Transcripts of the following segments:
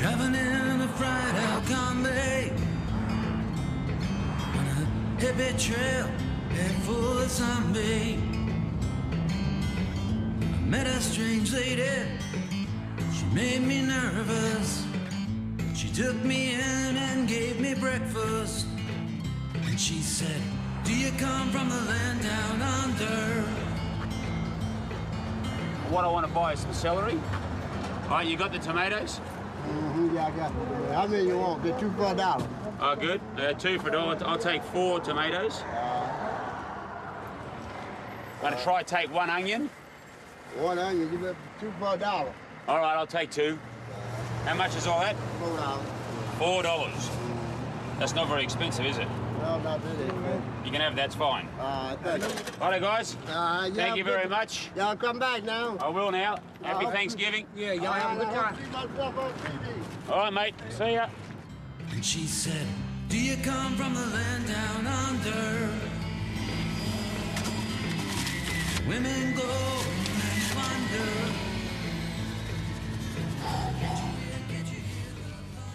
Traveling in a fried out combi on a hippie trail, head full of zombie. I met a strange lady, she made me nervous. She took me in and gave me breakfast. And she said, do you come from the land down under? What I want to buy is some celery. All right, you got the tomatoes? Yeah, I got it. How many you want? They're 2 for $1. Oh, good. 2 for $1. I'll take 4 tomatoes. Gonna try take 1 onion. 1 onion, you got 2 for $1. All right, I'll take 2. How much is all that? $4. $4. That's not very expensive, is it? No, not really. You can have that's fine. Thank you. Righto, guys. Yeah, Thank you very much. Y'all come back now. I will now. Happy Thanksgiving. Yeah, y'all have a good time. See myself on TV. All right, mate. See ya. And she said, do you come from the land down under? Women go and wonder.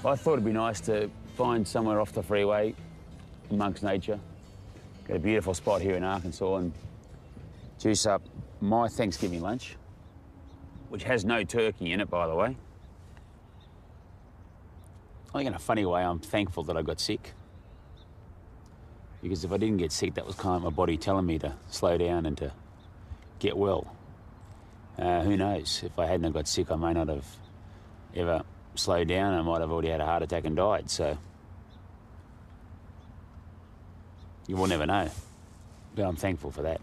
I thought it'd be nice to find somewhere off the freeway amongst nature. Got a beautiful spot here in Arkansas and juice up my Thanksgiving lunch, which has no turkey in it, by the way. I think in a funny way, I'm thankful that I got sick. Because if I didn't get sick, that was kind of my body telling me to slow down and to get well. Who knows? If I hadn't have got sick, I may not have ever slowed down. I might have already had a heart attack and died, so you will never know. But I'm thankful for that.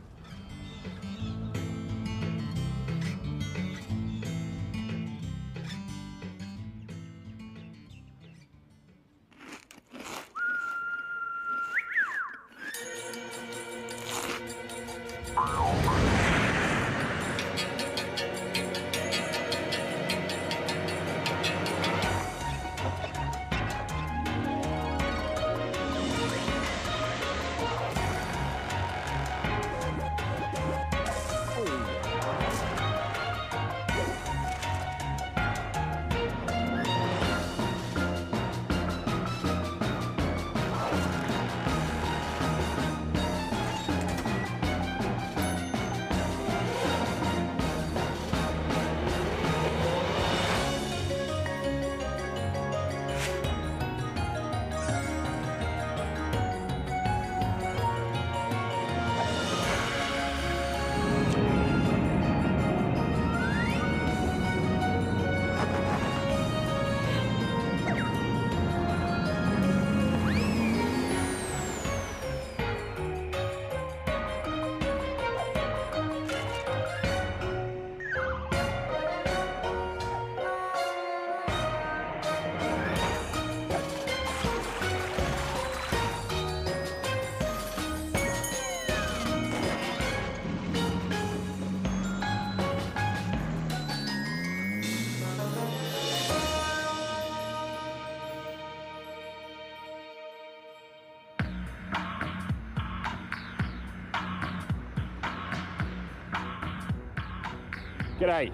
G'day,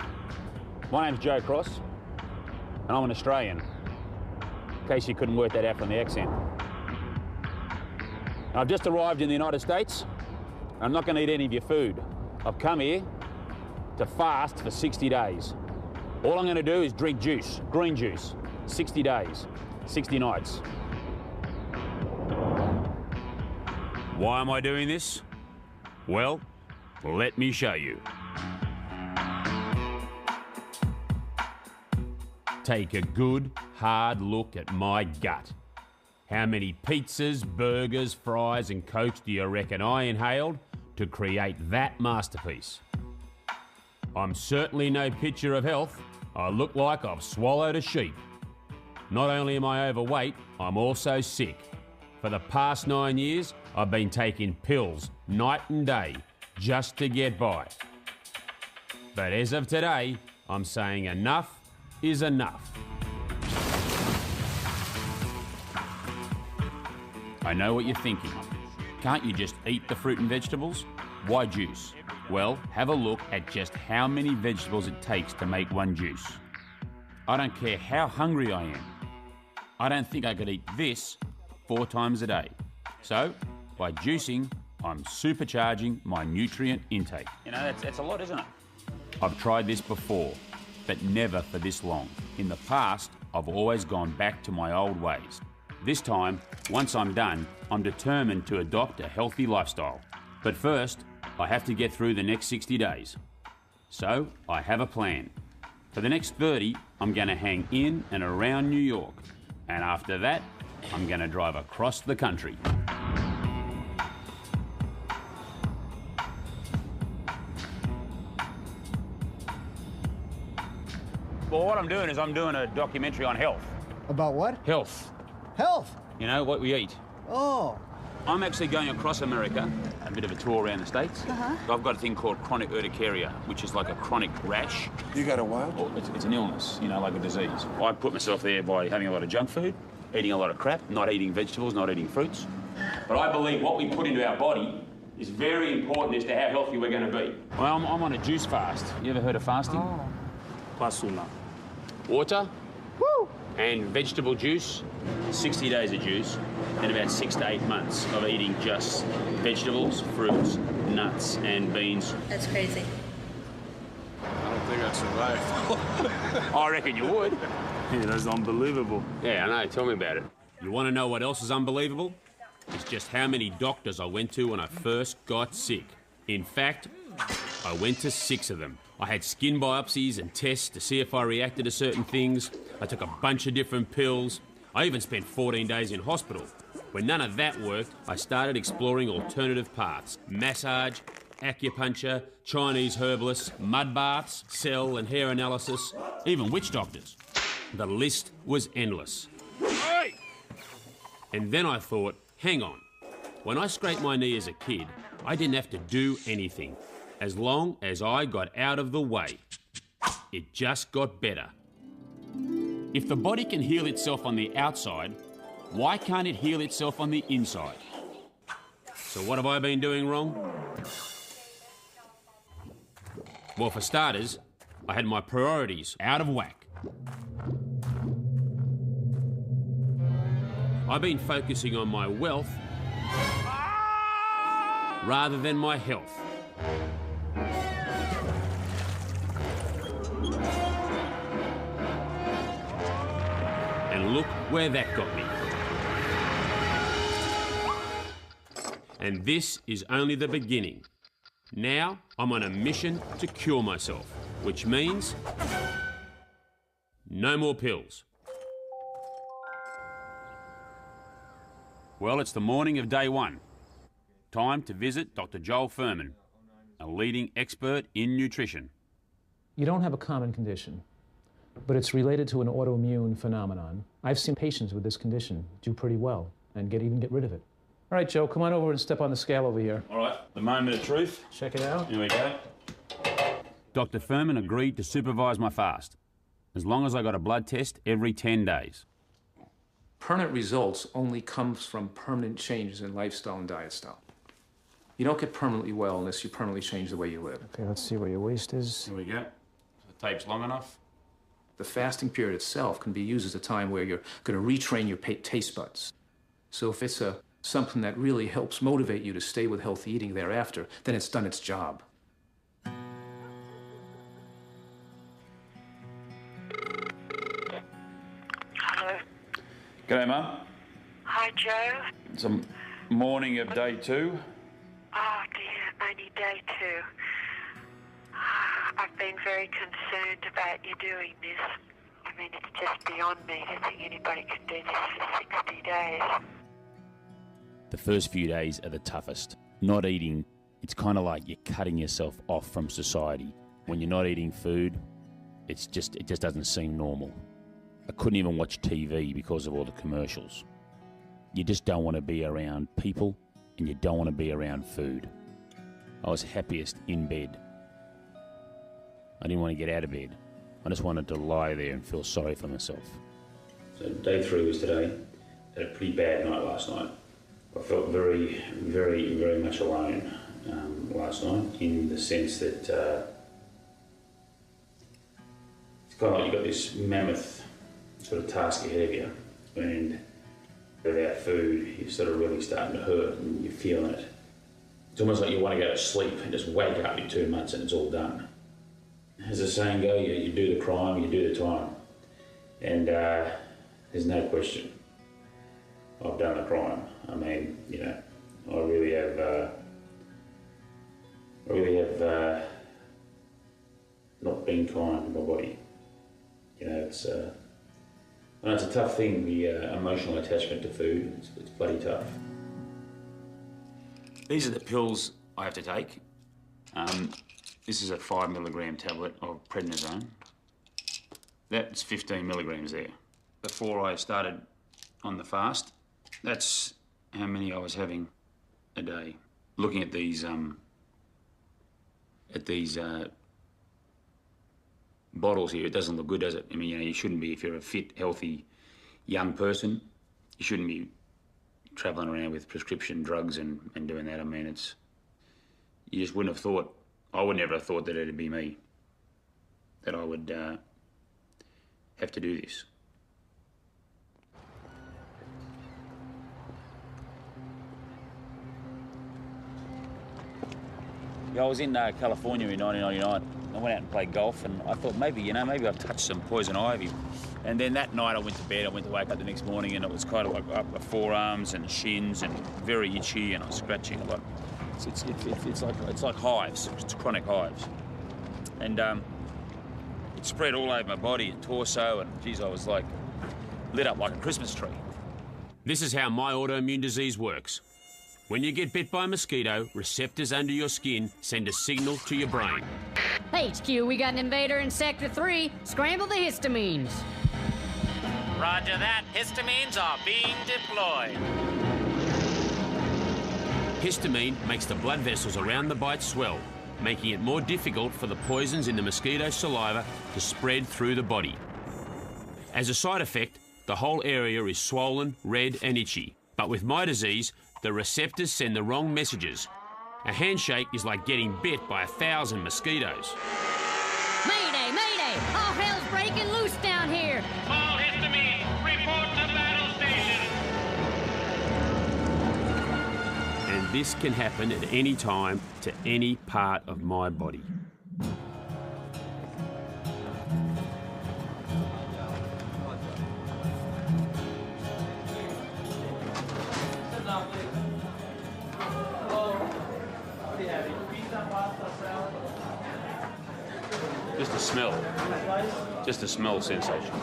my name's Joe Cross, and I'm an Australian, in case you couldn't work that out from the accent. I've just arrived in the United States. I'm not going to eat any of your food. I've come here to fast for 60 days. All I'm going to do is drink juice, green juice, 60 days, 60 nights. Why am I doing this? Well, let me show you. Take a good, hard look at my gut. How many pizzas, burgers, fries and Cokes do you reckon I inhaled to create that masterpiece? I'm certainly no picture of health. I look like I've swallowed a sheep. Not only am I overweight, I'm also sick. For the past 9 years, I've been taking pills night and day just to get by. But as of today, I'm saying enough is enough. I know what you're thinking. Can't you just eat the fruit and vegetables? Why juice? Well, have a look at just how many vegetables it takes to make one juice. I don't care how hungry I am. I don't think I could eat this 4 times a day. So, by juicing, I'm supercharging my nutrient intake. You know, that's a lot, isn't it? I've tried this before, but never for this long. In the past, I've always gone back to my old ways. This time, once I'm done, I'm determined to adopt a healthy lifestyle. But first, I have to get through the next 60 days. So, I have a plan. For the next 30, I'm going to hang in and around New York. And after that, I'm going to drive across the country. Well, what I'm doing is I'm doing a documentary on health. About what? Health. Health. You know, what we eat. Oh. I'm actually going across America, a bit of a tour around the States. I've got a thing called chronic urticaria, which is like a chronic rash. You got a what? Well, it's an illness, you know, like a disease. I put myself there by having a lot of junk food, eating a lot of crap, not eating vegetables, not eating fruits. But I believe what we put into our body is very important as to how healthy we're going to be. Well, I'm on a juice fast. You ever heard of fasting? Oh. Pasuna. Water. Woo! And vegetable juice, 60 days of juice, and about 6 to 8 months of eating just vegetables, fruits, nuts, and beans. That's crazy. I don't think I'd survive. I reckon you would. Yeah, that's unbelievable. Yeah, I know. Tell me about it. You want to know what else is unbelievable? It's just how many doctors I went to when I first got sick. In fact, I went to 6 of them. I had skin biopsies and tests to see if I reacted to certain things. I took a bunch of different pills. I even spent 14 days in hospital. When none of that worked, I started exploring alternative paths. Massage, acupuncture, Chinese herbalists, mud baths, cell and hair analysis, even witch doctors. The list was endless. Hey! And then I thought, hang on. When I scraped my knee as a kid, I didn't have to do anything. As long as I got out of the way. It just got better. If the body can heal itself on the outside, why can't it heal itself on the inside? So what have I been doing wrong? Well, for starters, I had my priorities out of whack. I've been focusing on my wealth rather than my health. And look where that got me. And this is only the beginning. Now I'm on a mission to cure myself, which means no more pills. Well, it's the morning of day 1. Time to visit Dr. Joel Furman, a leading expert in nutrition. You don't have a common condition, but it's related to an autoimmune phenomenon. I've seen patients with this condition do pretty well and even get rid of it. All right, Joe, come on over and step on the scale over here. All right, the moment of truth. Check it out. Here we go. Dr. Furman agreed to supervise my fast, as long as I got a blood test every 10 days. Permanent results only comes from permanent changes in lifestyle and diet style. You don't get permanently well unless you permanently change the way you live. Okay, let's see where your waist is. Here we go. The tape's long enough. The fasting period itself can be used as a time where you're going to retrain your taste buds. So if it's something that really helps motivate you to stay with healthy eating thereafter, then it's done its job. Hello. G'day, Mum. Hi, Joe. It's a morning of day 2. Oh, dear, only day 2. I've been very concerned about you doing this. I mean, it's just beyond me to think anybody can do this for 60 days. The first few days are the toughest. Not eating, it's kind of like you're cutting yourself off from society. When you're not eating food, it just doesn't seem normal. I couldn't even watch TV because of all the commercials. You just don't want to be around people, and you don't want to be around food. I was happiest in bed. I didn't want to get out of bed. I just wanted to lie there and feel sorry for myself. So day 3 was today. I had a pretty bad night last night. I felt very, very, very much alone last night, in the sense that It's kind of like you've got this mammoth sort of task ahead of you, and without food, you're sort of really starting to hurt and you're feeling it. It's almost like you want to go to sleep and just wake up in 2 months and it's all done. As the saying goes, you do the crime, you do the time. And there's no question, I've done the crime. I mean, you know, I really have not been kind to my body. You know, it's a tough thing, the emotional attachment to food. It's bloody tough. These are the pills I have to take. This is a 5 milligram tablet of prednisone. That's 15 milligrams there. Before I started on the fast, that's how many I was having a day. Looking at these bottles here, it doesn't look good, does it? I mean, you know, you shouldn't be, if you're a fit, healthy young person, you shouldn't be travelling around with prescription drugs and doing that. I mean, it's, you just wouldn't have thought, I would never have thought that it'd be me, that I would have to do this. Yeah, I was in California in 1999. I went out and played golf, and I thought maybe, you know, maybe I've touched some poison ivy. And then that night I went to bed, I went to wake up the next morning, and it was kind of like up my forearms and shins and very itchy, and I was scratching a lot. It's like hives, it's chronic hives. And it spread all over my body and torso, and geez, I was like lit up like a Christmas tree. This is how my autoimmune disease works. When you get bit by a mosquito, receptors under your skin send a signal to your brain. HQ, we got an invader in Sector 3. Scramble the histamines. Roger that. Histamines are being deployed. Histamine makes the blood vessels around the bite swell, making it more difficult for the poisons in the mosquito's saliva to spread through the body. As a side effect, the whole area is swollen, red and itchy. But with my disease, the receptors send the wrong messages. A handshake is like getting bit by 1,000 mosquitoes. Mayday, mayday! All hell's breaking loose down here! All histamine, report to battle station! And this can happen at any time to any part of my body. Just a smell sensation.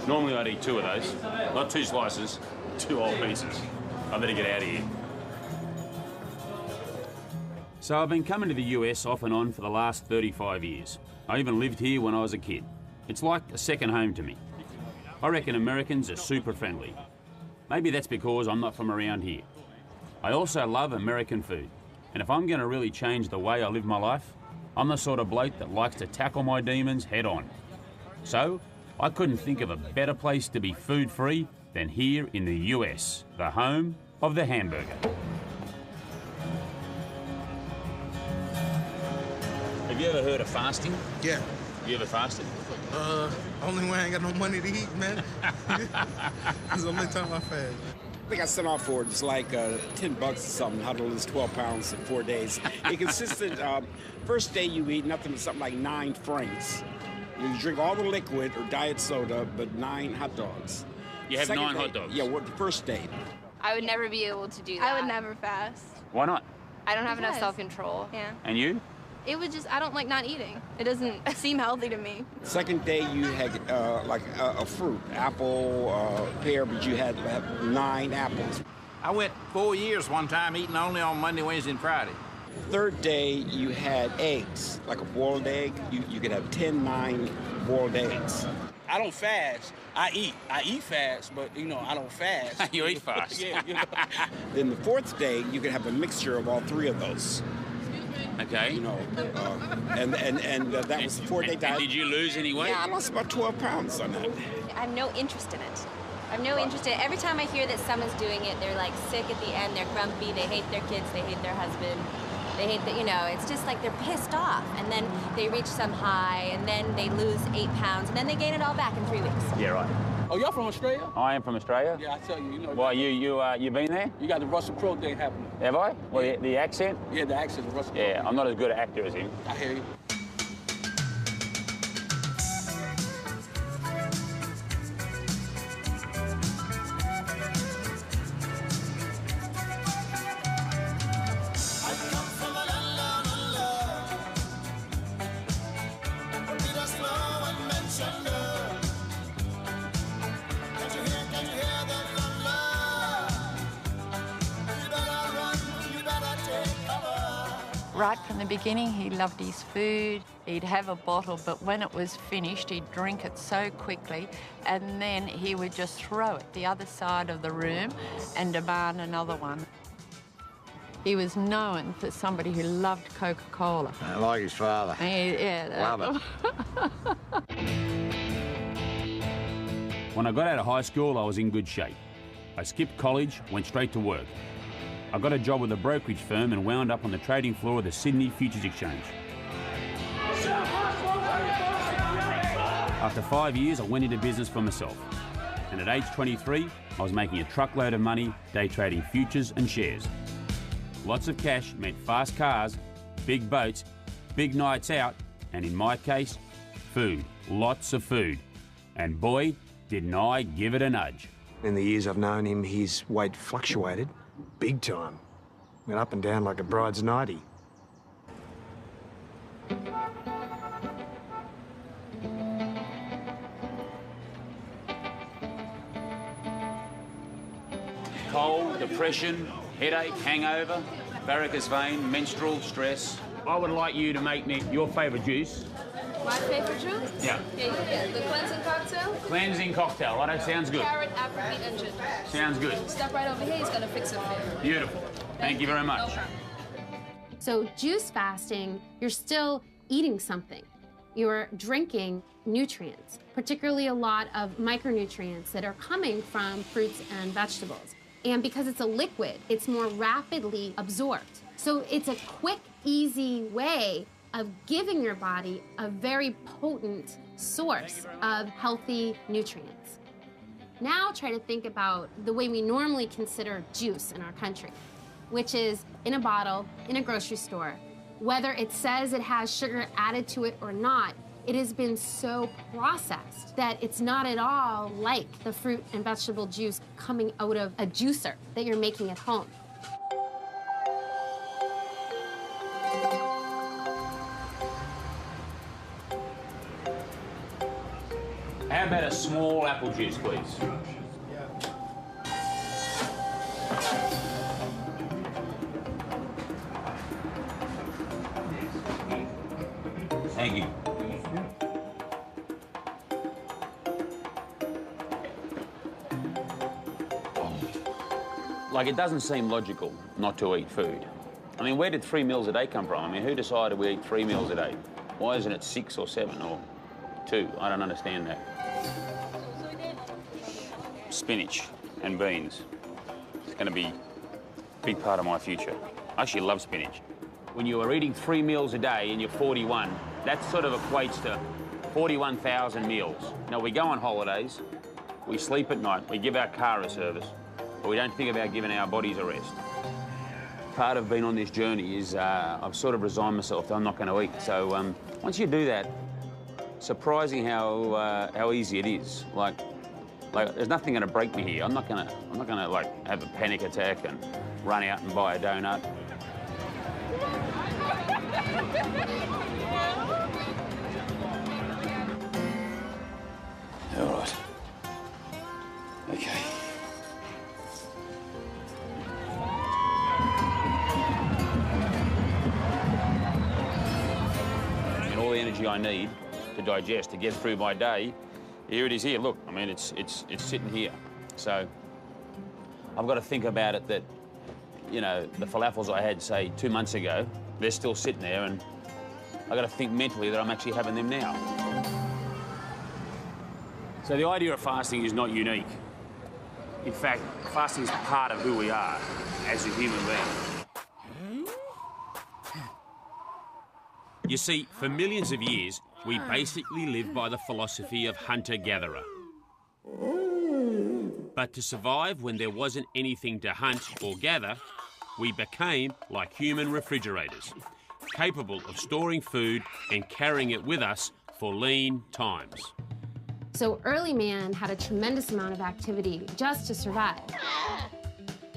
Normally I'd eat 2 of those, not 2 slices, 2 whole pieces. I better get out of here. So I've been coming to the US off and on for the last 35 years. I even lived here when I was a kid. It's like a second home to me. I reckon Americans are super friendly. Maybe that's because I'm not from around here. I also love American food. And if I'm going to really change the way I live my life, I'm the sort of bloke that likes to tackle my demons head on. So, I couldn't think of a better place to be food-free than here in the US, the home of the hamburger. Have you ever heard of fasting? Yeah. You ever fasted? Only when I ain't got no money to eat, man. That's the only time I fast. I think I set off for it. It's like $10 or something, how to lose 12 pounds in 4 days. It consisted of, first day you eat nothing but something like 9 franks. You drink all the liquid or diet soda, but 9 hot dogs. You have Second 9 day, hot dogs? Yeah, the first day. I would never be able to do that. I would never fast. Why not? I don't have enough self-control. Yeah. And you? It would just, I don't like not eating. It doesn't seem healthy to me. Second day you had like a fruit, apple, pear, but you had 9 apples. I went 4 years one time eating only on Monday, Wednesday, and Friday. Third day you had eggs, like a boiled egg. You could have 9 boiled eggs. I don't fast. I eat fast, but, you know, I don't fast. You eat fast. Yeah, you know. Then the 4th day, you could have a mixture of all 3 of those. Okay. You know, and that was the 4-day diet. Did you lose any weight? Yeah, I lost about 12 pounds on that. I have no interest in it. I have no interest in it. Every time I hear that someone's doing it, they're like sick at the end, they're grumpy, they hate their kids, they hate their husband. They hate that, you know, it's just like they're pissed off. And then they reach some high, and then they lose 8 pounds, and then they gain it all back in 3 weeks. Yeah, right. Oh, y'all from Australia? I am from Australia. Yeah, I tell you, you know. Why, you been there? You got the Russell Crowe thing happening. Have I? Well, the accent? Yeah, the accent of Russell Crowe. Yeah, I'm not as good an actor as him. I hear you. Right from the beginning, he loved his food. He'd have a bottle, but when it was finished, he'd drink it so quickly, and then he would just throw it the other side of the room and demand another one. He was known for somebody who loved Coca-Cola. Like his father. Yeah. Love it. When I got out of high school, I was in good shape. I skipped college, went straight to work. I got a job with a brokerage firm and wound up on the trading floor of the Sydney Futures Exchange. After 5 years, I went into business for myself. And at age 23, I was making a truckload of money day trading futures and shares. Lots of cash meant fast cars, big boats, big nights out, and in my case, food. Lots of food. And boy, didn't I give it a nudge. In the years I've known him, his weight fluctuated big time. Went up and down like a bride's nightie. Cold, depression, headache, hangover, varicose vein, menstrual stress. I would like you to make me your favourite juice. My favorite juice? Yeah. Yeah, the cleansing cocktail. Cleansing cocktail, right? That sounds good. Carrot, apple, beet, and ginger. Sounds good. Step right over here, he's gonna fix it for you. Beautiful. Thank you very much. No problem. So juice fasting, you're still eating something. You're drinking nutrients, particularly a lot of micronutrients that are coming from fruits and vegetables. And because it's a liquid, it's more rapidly absorbed. So it's a quick, easy way of giving your body a very potent source of healthy nutrients. Now try to think about the way we normally consider juice in our country, which is in a bottle, in a grocery store. Whether it says it has sugar added to it or not, it has been so processed that it's not at all like the fruit and vegetable juice coming out of a juicer that you're making at home. How about a small apple juice, please? Thank you. Like, it doesn't seem logical not to eat food. I mean, where did 3 meals a day come from? I mean, who decided we eat 3 meals a day? Why isn't it 6 or 7 or 2? I don't understand that. Spinach and beans. It's going to be a big part of my future. I actually love spinach. When you are eating 3 meals a day and you're 41, that sort of equates to 41,000 meals. Now, we go on holidays, we sleep at night, we give our car a service, but we don't think about giving our bodies a rest. Part of being on this journey is I've sort of resigned myself that I'm not going to eat. So once you do that, surprising how easy it is. Like there's nothing going to break me here. I'm not going to like have a panic attack and run out and buy a donut. All right. Okay. And all the energy I need to digest, to get through my day, here it is here. Look, I mean, it's sitting here. So I've got to think about it that, you know, the falafels I had, say, 2 months ago, they're still sitting there, and I've got to think mentally that I'm actually having them now. So the idea of fasting is not unique. In fact, fasting is part of who we are as a human being. You see, for millions of years, we basically lived by the philosophy of hunter-gatherer. But to survive when there wasn't anything to hunt or gather, we became like human refrigerators, capable of storing food and carrying it with us for lean times. So early man had a tremendous amount of activity just to survive.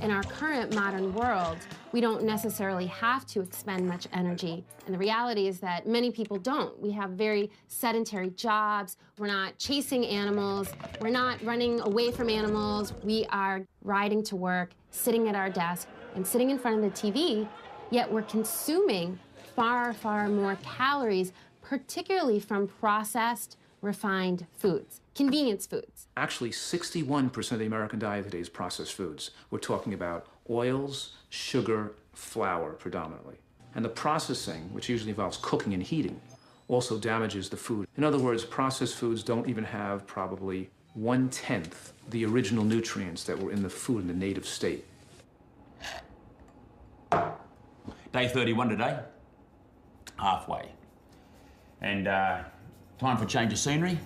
In our current modern world, we don't necessarily have to expend much energy. And the reality is that many people don't. We have very sedentary jobs. We're not chasing animals. We're not running away from animals. We are riding to work, sitting at our desk, and sitting in front of the TV, yet we're consuming far, far more calories, particularly from processed, refined foods, convenience foods. Actually, 61% of the American diet today is processed foods. We're talking about oils, sugar, flour predominantly. And the processing, which usually involves cooking and heating, also damages the food. In other words, processed foods don't even have probably 1/10 the original nutrients that were in the food in the native state. Day 31 today. Halfway. And time for a change of scenery.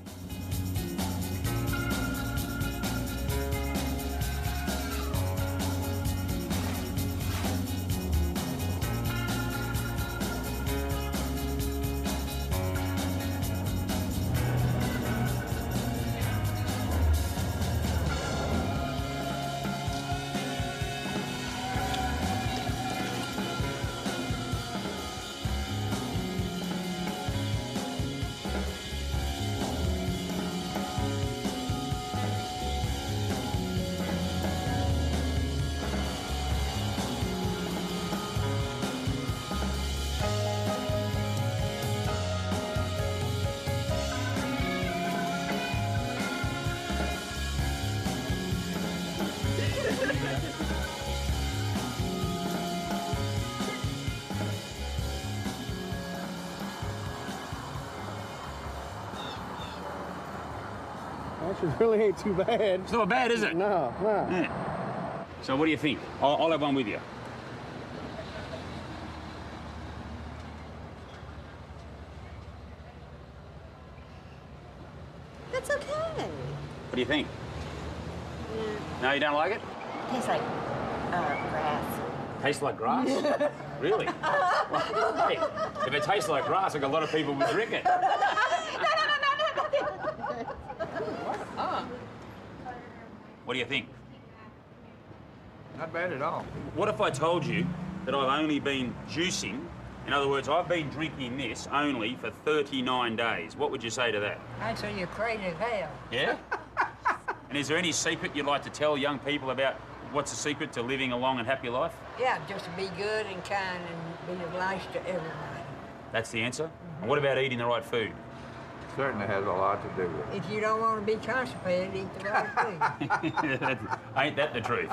Actually, really ain't too bad. It's not bad, is it? No, no. Yeah. So what do you think? I'll have one with you. That's okay. What do you think? No, you don't like it? Tastes like grass. Tastes like grass? Really? Well, hey, if it tastes like grass, like a lot of people would drink it. What do you think? Not bad at all. What if I told you that I've only been juicing? In other words, I've been drinking this only for 39 days. What would you say to that? I'd say you're crazy as hell. Yeah? And is there any secret you'd like to tell young people about what's the secret to living a long and happy life? Yeah, just to be good and kind and be nice to everybody. That's the answer? And what about eating the right food? Certainly has a lot to do with it. If you don't want to be constipated, eat the right food. Ain't that the truth?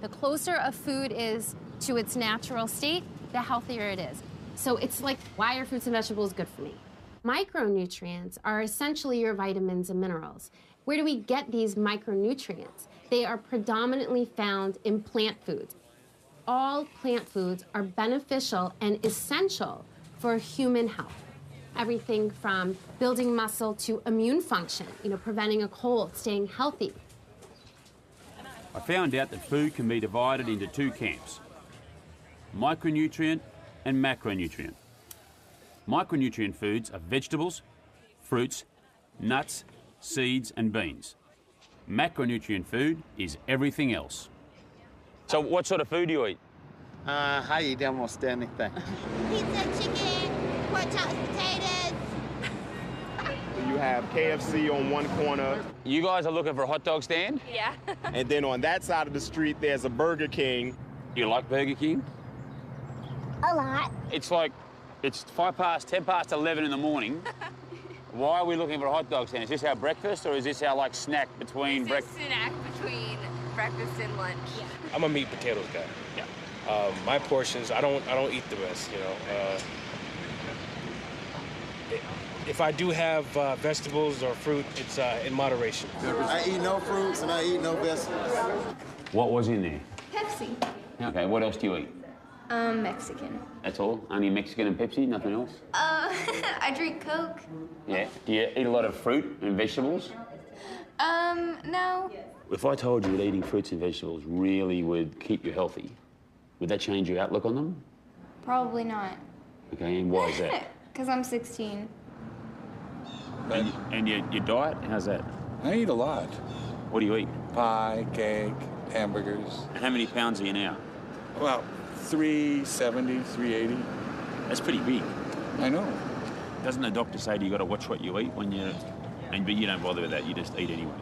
The closer a food is to its natural state, the healthier it is. So it's like, why are fruits and vegetables good for me? Micronutrients are essentially your vitamins and minerals. Where do we get these micronutrients? They are predominantly found in plant foods. All plant foods are beneficial and essential for human health. Everything from building muscle to immune function, preventing a cold, staying healthy. I found out that food can be divided into two camps: micronutrient and macronutrient. Micronutrient foods are vegetables, fruits, nuts, seeds and beans. Macronutrient food is everything else. So what sort of food do you eat? I eat almost anything. Pizza, chicken, pork chops, potatoes. You have KFC on one corner. You guys are looking for a hot dog stand? Yeah. And then on that side of the street, there's a Burger King. You like Burger King? A lot. It's 5 past, 10 past 11 in the morning. Why are we looking for a hot dog stand? Is this our breakfast or is this our snack between breakfast? Snack between breakfast and lunch. Yeah. I'm a meat potatoes guy. Yeah. My portions, I don't eat the rest. If I do have vegetables or fruit, it's in moderation. I eat no fruits and I eat no vegetables. What was in there? Pepsi. Okay, what else do you eat? Mexican. That's all? Only Mexican and Pepsi, nothing else? I drink Coke. Yeah. Do you eat a lot of fruit and vegetables? No. If I told you that eating fruits and vegetables really would keep you healthy, would that change your outlook on them? Probably not. Okay, and why is that? Because I'm 16. And your diet, how's that? I eat a lot. What do you eat? Pie, cake, hamburgers. And how many pounds are you now? Well, 370, 380. That's pretty big. I know. Doesn't the doctor say you got to watch what you eat when you... But you don't bother with that, you just eat anyway?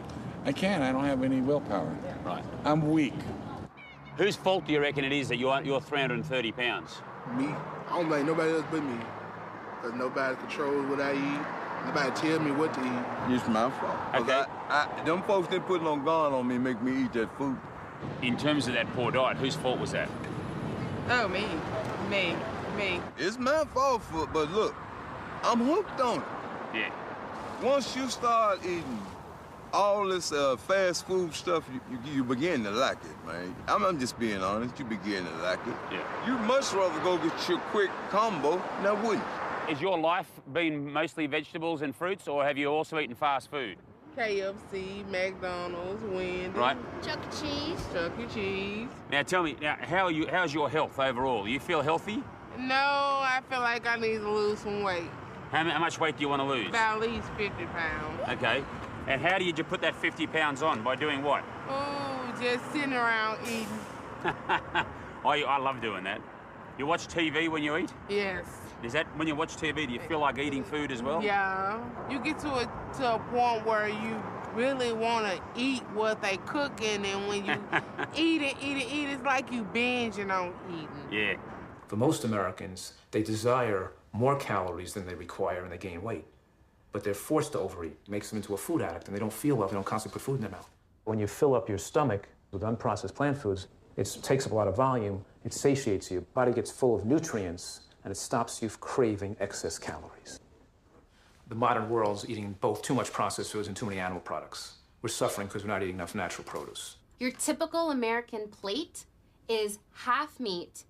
I can't, I don't have any willpower. Right. I'm weak. Whose fault do you reckon it is that you're 330 pounds? Me. I don't blame nobody else but me. Because nobody controls what I eat. Nobody tell me what to eat. It's my fault. Okay. Them folks didn't put no gun on me, make me eat that food. In terms of that poor diet, whose fault was that? Oh, me. It's my fault, but look, I'm hooked on it. Yeah. Once you start eating all this fast food stuff, you begin to like it, man. I'm just being honest, you begin to like it. Yeah. You'd much rather go get your quick combo, now wouldn't you? Is your life been mostly vegetables and fruits, or have you also eaten fast food? KFC, McDonald's, Wendy's. Right. Chuck E. Cheese. Chuck E. Cheese. Now tell me, how's your health overall? You feel healthy? No, I feel like I need to lose some weight. How much weight do you want to lose? About at least 50 pounds. Okay. And how did you put that 50 pounds on? By doing what? Oh, just sitting around eating. I love doing that. You watch TV when you eat? Yes. Is that, when you watch TV, do you feel like eating food as well? Yeah. You get to a point where you really want to eat what they cooking, and when you eat it, it's like you binging on eating. Yeah. For most Americans, they desire more calories than they require and they gain weight. But they're forced to overeat. It makes them into a food addict, and they don't feel well if they don't constantly put food in their mouth. When you fill up your stomach with unprocessed plant foods, it takes up a lot of volume, it satiates you, body gets full of nutrients, and it stops you craving excess calories. The modern world's eating both too much processed foods and too many animal products. We're suffering because we're not eating enough natural produce. Your typical American plate is half meat,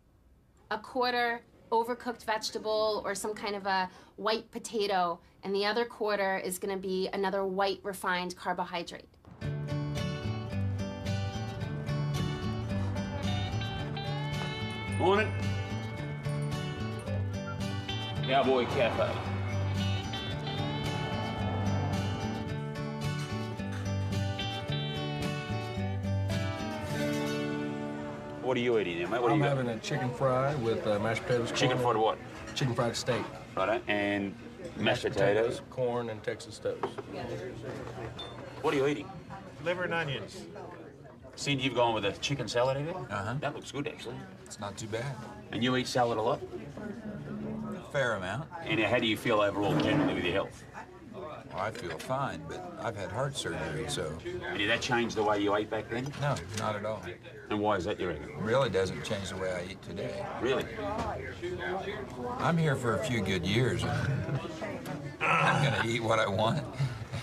a quarter overcooked vegetable or some kind of a white potato, and the other quarter is going to be another white refined carbohydrate. Morning. Cowboy Cafe. What are you eating there, mate? What I'm you got? having a chicken fry with mashed potatoes. Chicken fried what? Chicken fried steak. Righto. And mashed potatoes. Corn, and Texas toast. What are you eating? Liver and onions. See, you've gone with a chicken salad here? Uh-huh. That looks good, actually. It's not too bad. And you eat salad a lot? Fair amount. And how do you feel overall, generally, with your health? Well, I feel fine, but I've had heart surgery, so... And did that change the way you ate back then? No, not at all. And why is that, you reckon? It really doesn't change the way I eat today. Really? I'm here for a few good years. I'm going to eat what I want.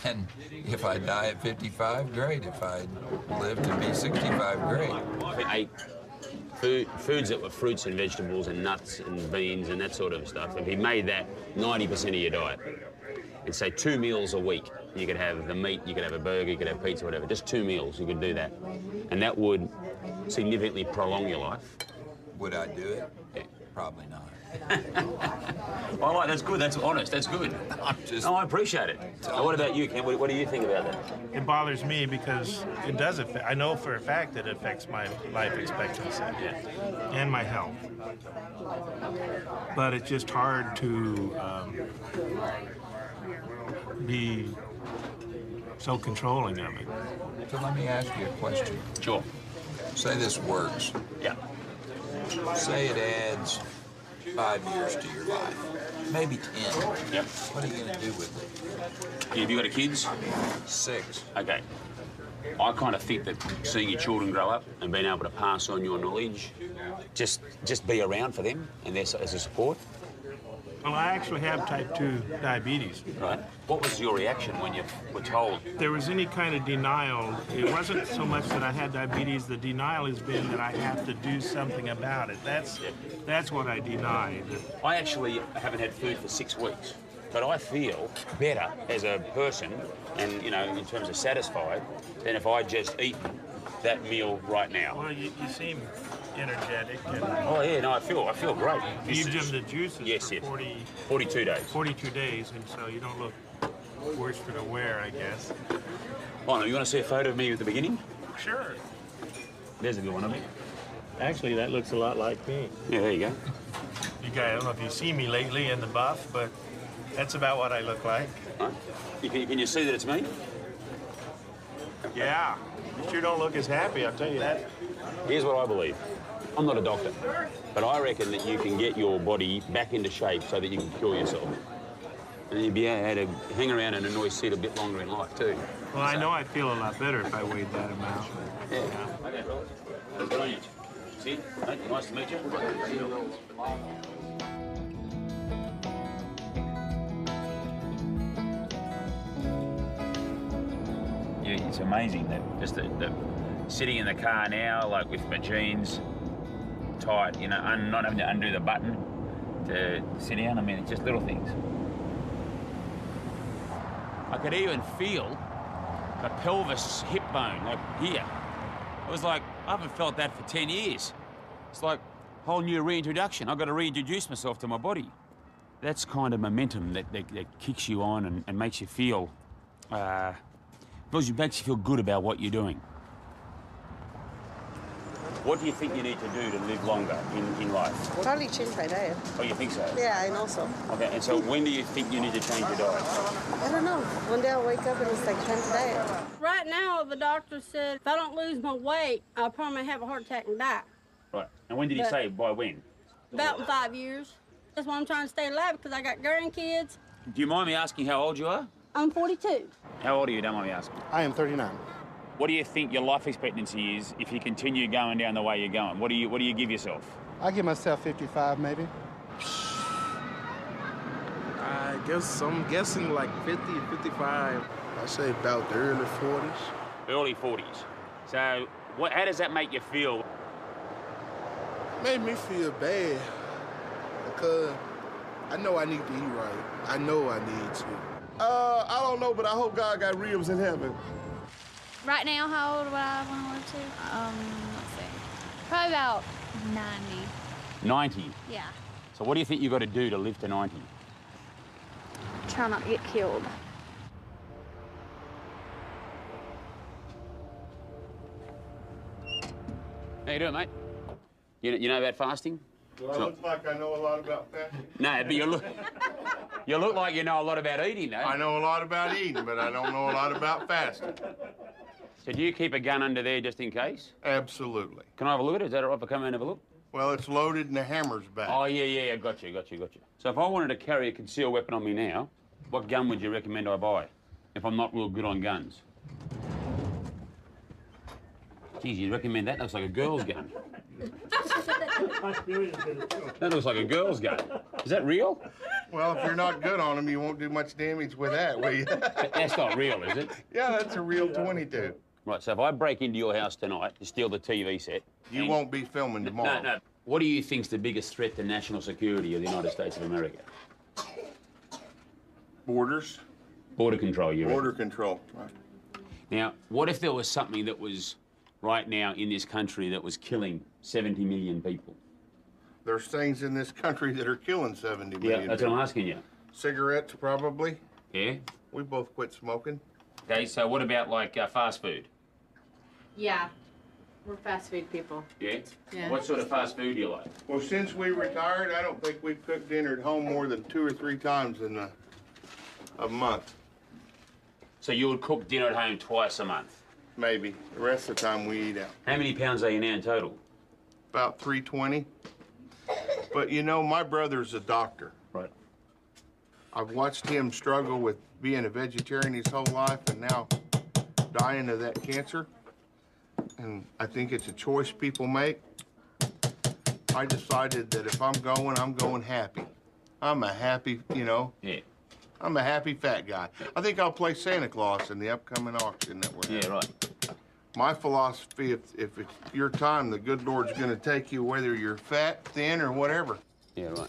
And if I die at 55, great. If I live to be 65, great. I ate foods that were fruits and vegetables and nuts and beans and that sort of stuff. If you made that 90% of your diet, and say 2 meals a week, you could have the meat, you could have a burger, you could have pizza, whatever. Just 2 meals, you could do that. And that would significantly prolong your life. Would I do it? Yeah. Probably not. I like, that's good, that's honest, that's good. No, I appreciate it. So what about you, Ken? What do you think about that? It bothers me because it does affect, I know for a fact that it affects my life expectancy and my health. But it's just hard to be so controlling of it. So let me ask you a question. Sure. Say this works. Yeah. Say it adds 5 years to your life, maybe 10. Yep. What are you going to do with it? Have you got kids? 6. Okay. I kind of think that seeing your children grow up and being able to pass on your knowledge, just be around for them and as a support, Well, I actually have type 2 diabetes. Right. What was your reaction when you were told? There was any kind of denial. It wasn't so much that I had diabetes. The denial has been that I have to do something about it. That's what I denied. I actually haven't had food for 6 weeks, but I feel better as a person and, you know, in terms of satisfied than if I just eat that meal right now. Well, you seem energetic. And oh, yeah, no, I feel great. You've done the juices for 42 days. 42 days, and so you don't look worse for the wear, I guess. Oh, no, you want to see a photo of me at the beginning? Sure. There's a good one of me. Actually, that looks a lot like me. Yeah, there you go. You guys, I don't know if you've seen me lately in the buff, but that's about what I look like. Right. Can you see that it's me? Yeah. You sure don't look as happy, I'll tell you that. Here's what I believe. I'm not a doctor, but I reckon that you can get your body back into shape so that you can cure yourself. And you'd be able to hang around in a noise seat a bit longer in life, too. Well, I know I'd feel a lot better if I weighed that amount. Yeah. Okay, fellas. Good on you. See? Mate, nice to meet you. Yeah, it's amazing that just the sitting in the car now, like with my jeans tight, you know, not having to undo the button to sit down. I mean, it's just little things. I could even feel the pelvis hip bone, like here. It was like, I haven't felt that for 10 years. It's like a whole new reintroduction. I've got to reintroduce myself to my body. That's kind of momentum that kicks you on and makes you feel, makes you feel good about what you're doing. What do you think you need to do to live longer in life? Probably change my diet. Oh, you think so? Yeah, I know so. Okay, and so when do you think you need to change your diet? I don't know. One day I'll wake up and it's like time to diet. Right now, the doctor said if I don't lose my weight, I'll probably have a heart attack and die. Right, and when did he say, by when? About in 5 years. That's why I'm trying to stay alive, because I got grandkids. Do you mind me asking how old you are? I'm 42. How old are you, don't mind me asking? I am 39. What do you think your life expectancy is if you continue going down the way you're going? What do you give yourself? I give myself 55, maybe. I guess I'm guessing like 50, 55. I say about the early 40s. Early 40s. So how does that make you feel? Made me feel bad because I know I need to eat right. I know I need to. I don't know, but I hope God got ribs in heaven. Right now, how old would I want to live to? Let's see. Probably about 90. 90? Yeah. So what do you think you've got to do to live to 90? Try not to get killed. How you doing, mate? You know about fasting? Do I look like I know a lot about fasting? No, but you look like you know a lot about eating, though. I know a lot about eating, but I don't know a lot about fasting. So do you keep a gun under there just in case? Absolutely. Can I have a look at it? Is that all right if I come in and have a look? Well, it's loaded and the hammer's back. Oh, yeah, got you. So if I wanted to carry a concealed weapon on me now, what gun would you recommend I buy if I'm not real good on guns? Geez, you'd recommend that? Looks like a girl's gun. That looks like a girl's gun. Is that real? Well, if you're not good on them, you won't do much damage with that, will you? That's not real, is it? Yeah, that's a real 22. Right, so if I break into your house tonight to steal the TV set... You won't be filming tomorrow. No. What do you think's the biggest threat to national security of the United States of America? Borders. Border control, you reckon? Border control, right. Now, what if there was something that was right now in this country that was killing 70 million people? There's things in this country that are killing 70 million. Yeah, that's what I'm asking you. Cigarettes, probably. Yeah? We both quit smoking. Okay, so what about, like, fast food? Yeah, we're fast food people. Yeah? Yeah. What sort of fast food do you like? Well, since we retired, I don't think we've cooked dinner at home more than 2 or 3 times in a month. So you would cook dinner at home twice a month? Maybe. The rest of the time we eat out. How many pounds are you now in total? About 320. But you know, my brother's a doctor. Right. I've watched him struggle with being a vegetarian his whole life and now dying of that cancer. And I think it's a choice people make. I decided that if I'm going happy. I'm a happy, you know. Yeah. I'm a happy fat guy. I think I'll play Santa Claus in the upcoming auction that we're having. Yeah, right. My philosophy, if it's your time, the good Lord's gonna take you whether you're fat, thin, or whatever. Yeah, right.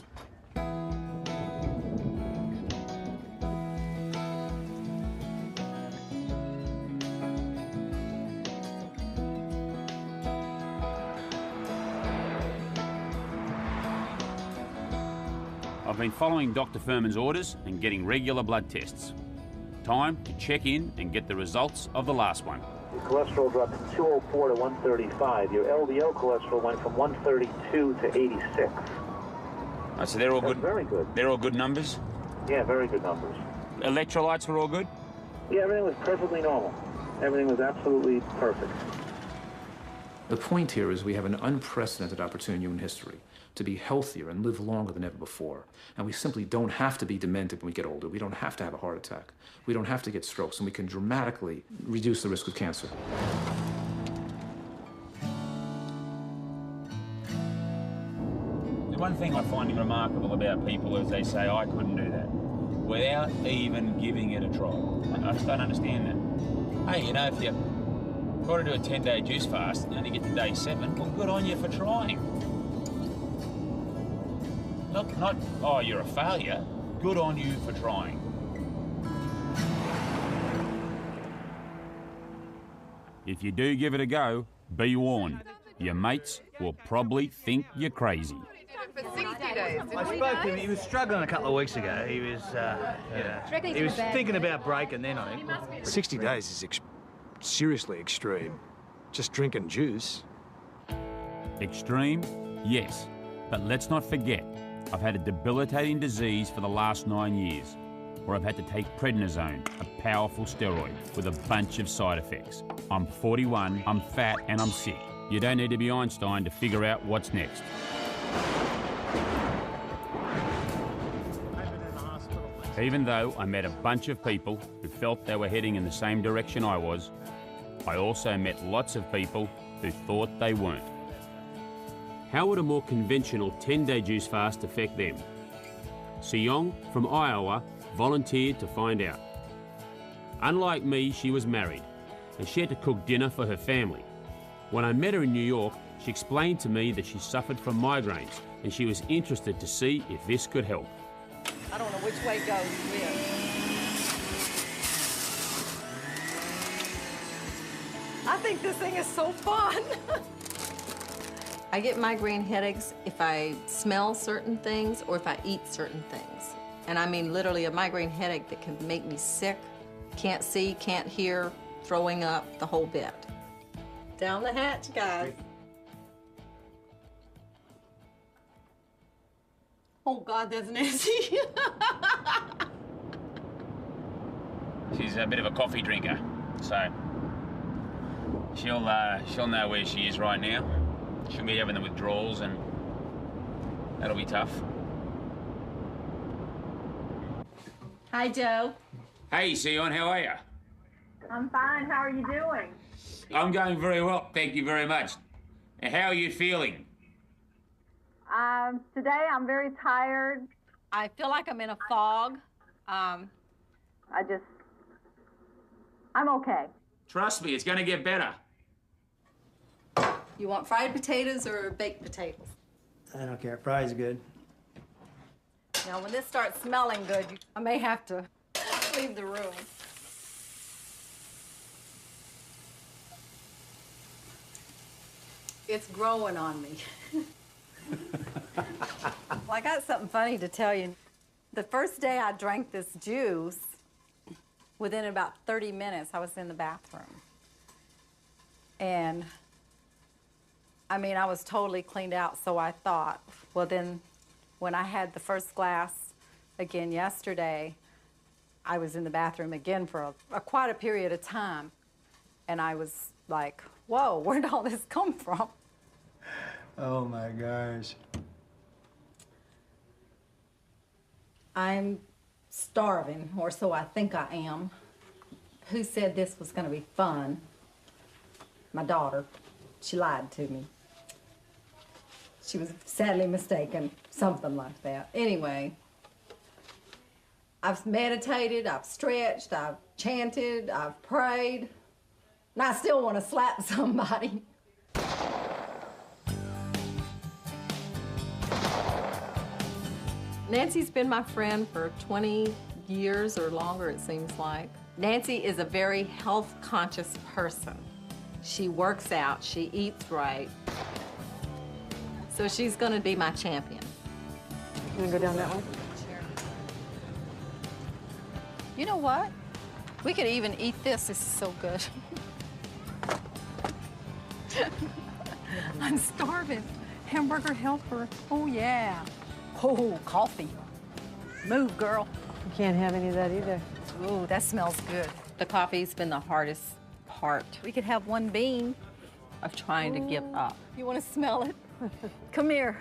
I've been following Dr. Furman's orders and getting regular blood tests. Time to check in and get the results of the last one. Your cholesterol dropped from 204 to 135. Your LDL cholesterol went from 132 to 86. Oh, so they're all good? Very good. They're all good numbers? Yeah, very good numbers. Electrolytes were all good? Yeah, everything was perfectly normal. Everything was absolutely perfect. The point here is we have an unprecedented opportunity in human history to be healthier and live longer than ever before. And we simply don't have to be demented when we get older. We don't have to have a heart attack. We don't have to get strokes, and we can dramatically reduce the risk of cancer. The one thing I find remarkable about people is they say, I couldn't do that, without even giving it a try. I just don't understand that. Hey, you know, if you've got to do a 10-day juice fast and only get to day 7, well, good on you for trying. Not, oh, you're a failure. Good on you for trying. If you do give it a go, be warned. Your mates will probably think you're crazy. For 60 days. I spoke to him. He was struggling a couple of weeks ago. He was, he was thinking about breaking then, I think. 60 days is seriously extreme. Just drinking juice. Extreme? Yes. But let's not forget, I've had a debilitating disease for the last 9 years, where I've had to take prednisone, a powerful steroid, with a bunch of side effects. I'm 41, I'm fat, and I'm sick. You don't need to be Einstein to figure out what's next. Even though I met a bunch of people who felt they were heading in the same direction I was, I also met lots of people who thought they weren't. How would a more conventional 10-day juice fast affect them? Seong from Iowa volunteered to find out. Unlike me, she was married, and she had to cook dinner for her family. When I met her in New York, she explained to me that she suffered from migraines, and she was interested to see if this could help. I don't know which way goes where. I think this thing is so fun. I get migraine headaches if I smell certain things or if I eat certain things. And I mean literally a migraine headache that can make me sick, can't see, can't hear, throwing up, the whole bit. Down the hatch, guys. Oh God, that's nasty. She's a bit of a coffee drinker, so she'll know where she is right now. She'll be having the withdrawals, and that'll be tough. Hi, Joe. Hey, Sion, how are you? I'm fine. How are you doing? I'm going very well, thank you very much. And how are you feeling? Today I'm very tired. I feel like I'm in a fog. I'm okay. Trust me, it's going to get better. You want fried potatoes or baked potatoes? I don't care. Fry's good. Now, when this starts smelling good, I may have to leave the room. It's growing on me. Well, I got something funny to tell you. The first day I drank this juice, within about 30 minutes, I was in the bathroom. And, I mean, I was totally cleaned out, so I thought, well, then, when I had the first glass again yesterday, I was in the bathroom again for quite a period of time. And I was like, whoa, where did all this come from? Oh, my gosh. I'm starving, or so I think I am. Who said this was going to be fun? My daughter. She lied to me. She was sadly mistaken, something like that. Anyway, I've meditated, I've stretched, I've chanted, I've prayed, and I still want to slap somebody. Nancy's been my friend for 20 years or longer, it seems like. Nancy is a very health-conscious person. She works out, she eats right. So she's gonna be my champion. You wanna go down that one? You know what? We could even eat this. This is so good. I'm starving. Hamburger helper. Oh, yeah. Oh, coffee. Move, girl. You can't have any of that either. Ooh, that smells good. The coffee's been the hardest part We could have one bean. of trying to give up. You want to smell it? Come here.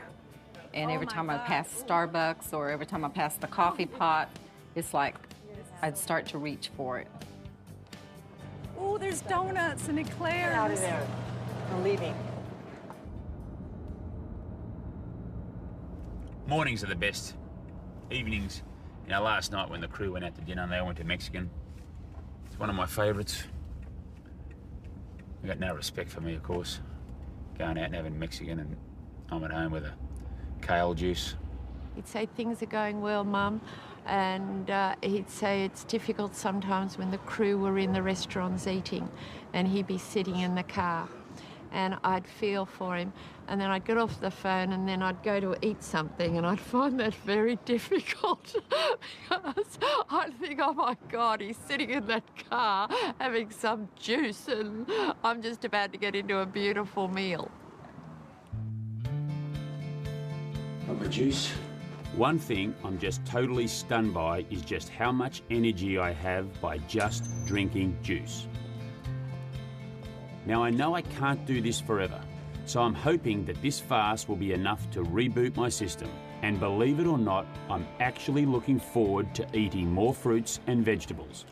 And Oh every my time I God. pass Starbucks or every time I pass the coffee pot, it's like I'd start to reach for it. Oh, there's donuts and eclairs. Get out of there. I'm leaving. Mornings are the best. Evenings. You know, last night when the crew went out to dinner, they all went to Mexican. It's one of my favourites. They got no respect for me, of course. Going out and having Mexican, and I'm at home with a kale juice. He'd say things are going well, Mum, and he'd say it's difficult sometimes when the crew were in the restaurants eating, and he'd be sitting in the car, and I'd feel for him, and then I'd get off the phone, and then I'd go to eat something, and I'd find that very difficult because I'd think, oh my God, he's sitting in that car having some juice, and I'm just about to get into a beautiful meal. Got my juice. One thing I'm just totally stunned by is just how much energy I have by just drinking juice. Now I know I can't do this forever, so I'm hoping that this fast will be enough to reboot my system. And believe it or not, I'm actually looking forward to eating more fruits and vegetables.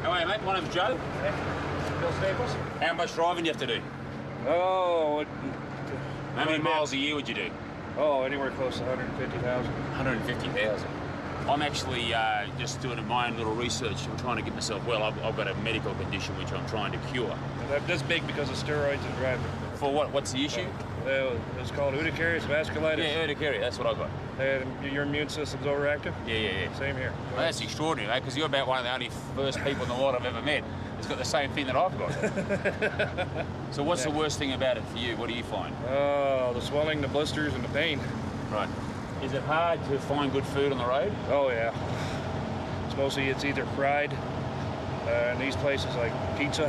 How are you, mate? My name's Joe. Bill Staples? How much driving do you have to do? Oh, How many miles a year would you do? Oh, anywhere close to 150,000. 150,000. I'm actually just doing my own little research. I'm trying to get myself well. I've got a medical condition which I'm trying to cure. That's big because of steroids and driving. For what? What's the issue? It's called urticarious vasculitis. Yeah, urticaria, that's what I got. And your immune system's overactive? Yeah. Same here. Well, that's extraordinary, mate, because you're about one of the only first people in the world I've ever met that's got the same thing that I've got. So what's the worst thing about it for you? What do you find? Oh, the swelling, the blisters, and the pain. Right. Is it hard to find good food on the road? Oh, yeah. It's either fried, and these places like pizza,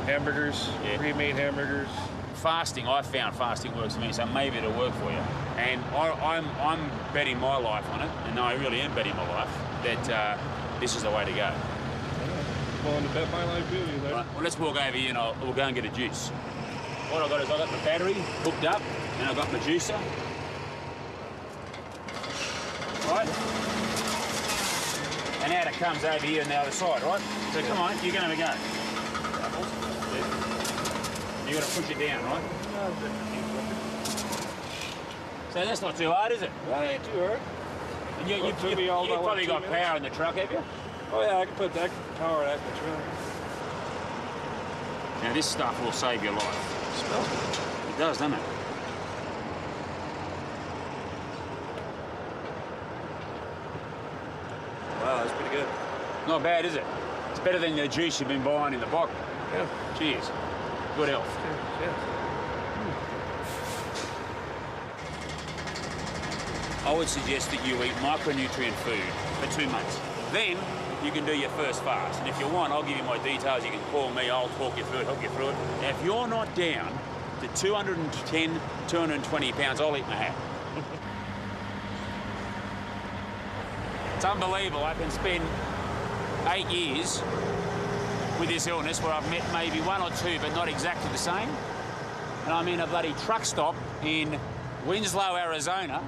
hamburgers, pre-made hamburgers. Fasting, I found fasting works for me, so maybe it'll work for you. And I'm betting my life on it, and I really am betting my life, that this is the way to go. Willing to bet my life, too. Right, well, let's walk over here and we'll go and get a juice. What I've got is I've got the battery hooked up, and I've got my juicer. Right? And out it comes over here on the other side, right? So come on, you're going to go. You've got to push it down, right? So that's not too hard, is it? That ain't too hard. And you've probably got power in the truck, have you? Oh, yeah, I can put that power in that truck. Now, this stuff will save your life. It smells good. It does, doesn't it? Wow, that's pretty good. Not bad, is it? It's better than the juice you've been buying in the bottle. Yeah. Cheers. Good health. Cheers. I would suggest that you eat micronutrient food for 2 months. Then you can do your first fast. And if you want, I'll give you my details. You can call me. I'll talk you through it, help you through it. Now, if you're not down to 210, 220 pounds, I'll eat my hat. It's unbelievable. I can spend 8 years with this illness where I've met maybe one or two, but not exactly the same. And I'm in a bloody truck stop in Winslow, Arizona,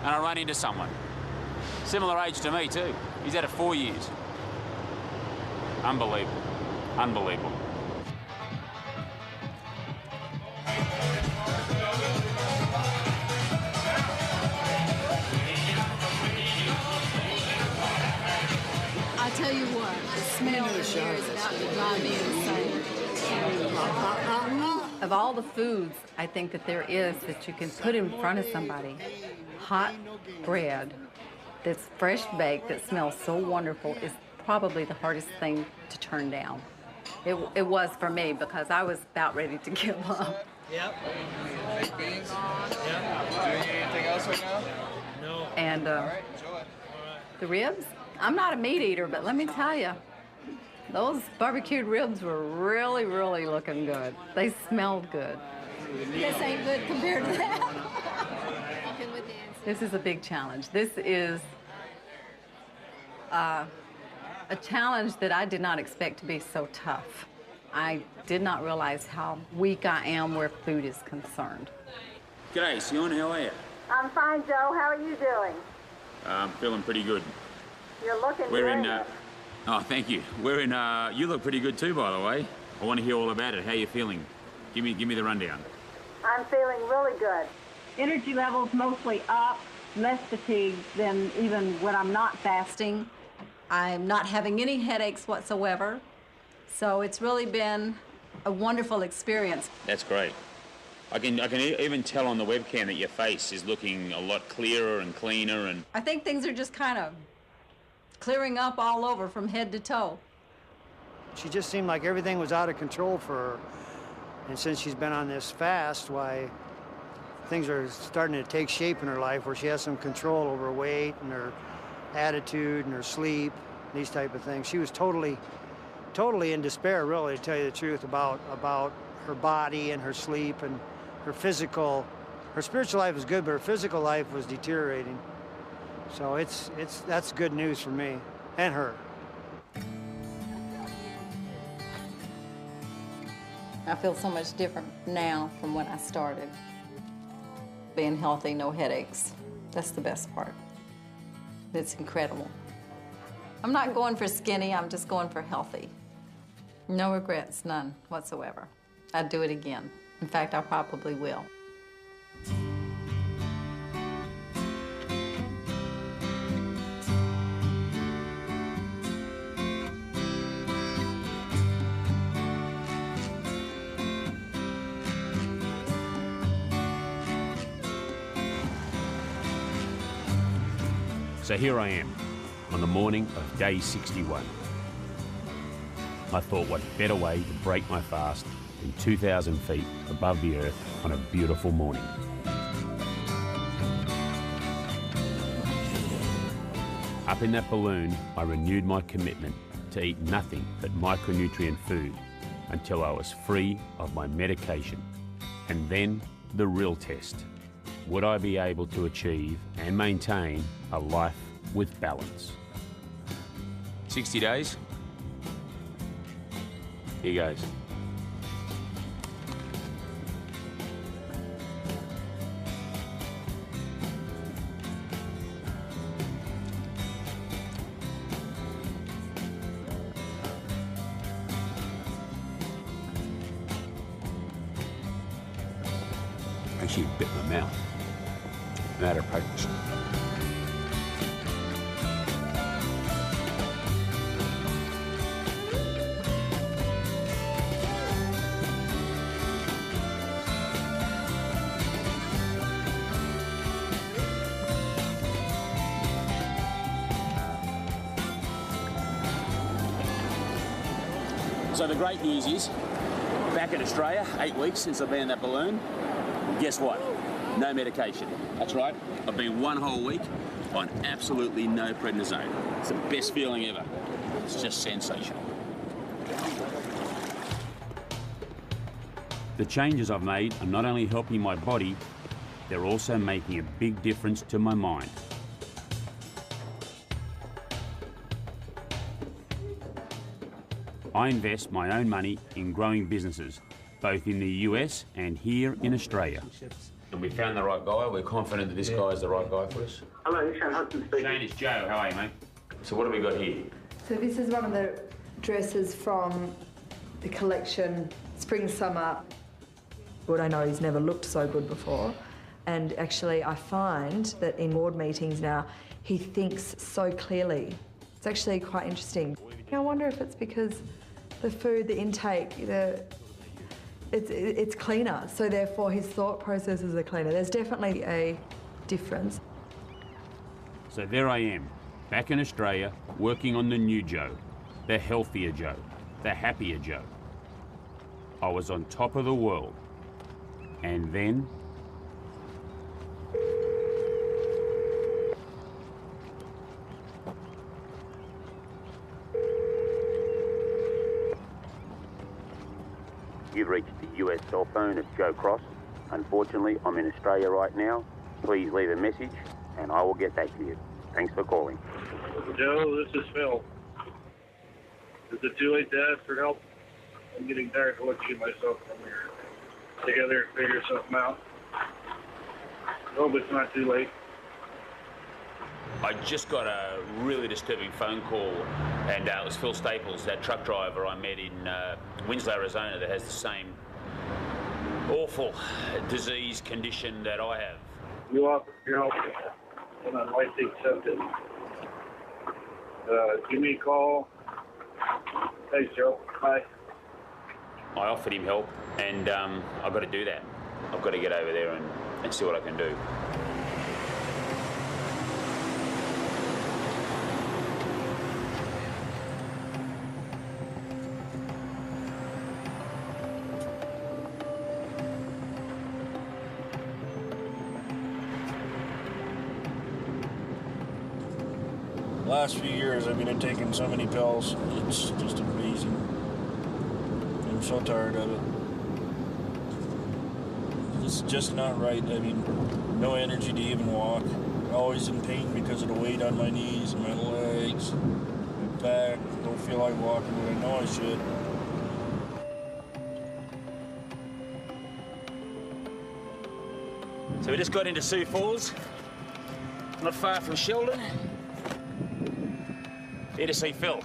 and I run into someone. Similar age to me, too. He's had it 4 years. Unbelievable. Unbelievable. tell you what, the smell in here is about to drive me insane. Of all the foods I think that there is that you can put in front of somebody, hot bread that's fresh baked, that smells so wonderful, is probably the hardest thing to turn down. It was for me, because I was about ready to give up. Yep. Baked beans. Yep. Do you need anything else right now? No. And the ribs, I'm not a meat eater, but let me tell you, those barbecued ribs were really, really looking good. They smelled good. This ain't good compared to that. This is a big challenge. This is a challenge that I did not expect to be so tough. I did not realize how weak I am where food is concerned. G'day, Sion, how are you? I'm fine, Joe. How are you doing? I'm feeling pretty good. You're looking We're great. in, oh, thank you. We're in, you look pretty good too, by the way. I want to hear all about it. How you feeling? Give me the rundown. I'm feeling really good. Energy levels mostly up, less fatigued than even when I'm not fasting. I'm not having any headaches whatsoever. So it's really been a wonderful experience. That's great. I can even tell on the webcam that your face is looking a lot clearer and cleaner, and I think things are just kind of clearing up all over from head to toe. She just seemed like everything was out of control for her. And since she's been on this fast, why, things are starting to take shape in her life where she has some control over her weight and her attitude and her sleep, these type of things. She was totally in despair, really, to tell you the truth, about her body and her sleep and her physical. Her spiritual life was good, but her physical life was deteriorating. So that's good news for me and her. I feel so much different now from when I started. Being healthy, no headaches. That's the best part. It's incredible. I'm not going for skinny, I'm just going for healthy. No regrets, none whatsoever. I'd do it again. In fact, I probably will. So here I am, on the morning of day 61. I thought what better way to break my fast than 2,000 feet above the earth on a beautiful morning. Up in that balloon, I renewed my commitment to eat nothing but micronutrient food until I was free of my medication. And then the real test. Would I be able to achieve and maintain a life with balance? 60 days. Here goes. Actually bit my mouth. Matter of practice. So the great news is, back in Australia, 8 weeks since I've been in that balloon, guess what? No medication. That's right. I've been one whole week on absolutely no prednisone. It's the best feeling ever. It's just sensational. The changes I've made are not only helping my body, they're also making a big difference to my mind. I invest my own money in growing businesses, both in the US and here in Australia. And we found the right guy. We're confident that this guy is the right guy for us. Hello, Shane Hudson speaking. Shane, it's Joe. How are you, mate? So what have we got here? So this is one of the dresses from the collection Spring Summer. What I know, he's never looked so good before. And actually I find that in ward meetings now, he thinks so clearly It's actually quite interesting. I wonder if it's because the food, the intake, it's cleaner, so therefore his thought processes are cleaner. There's definitely a difference. So there I am, back in Australia, working on the new Joe, the healthier Joe, the happier Joe. I was on top of the world. And then... You've reached the US cell phone. It's Joe Cross. Unfortunately, I'm in Australia right now. Please leave a message and I will get back to you. Thanks for calling. Joe, this is Phil. Is it too late to ask for help? I'm getting tired of looking at myself from here. Together and figure something out. Hope it's not too late. I just got a really disturbing phone call, and it was Phil Staples, that truck driver I met in Winslow, Arizona, that has the same awful disease condition that I have. You offer your help, and I'd like to accept it. Give me a call. Thanks, Joe. Bye. I offered him help, and I've got to do that. I've got to get over there and see what I can do. Last few years, I've been taking so many pills. It's just amazing. I'm so tired of it. It's just not right. I mean, no energy to even walk. Always in pain because of the weight on my knees and my legs, my back. Don't feel like walking, but I know I should. So we just got into Sioux Falls, not far from Sheldon. Here to see Phil.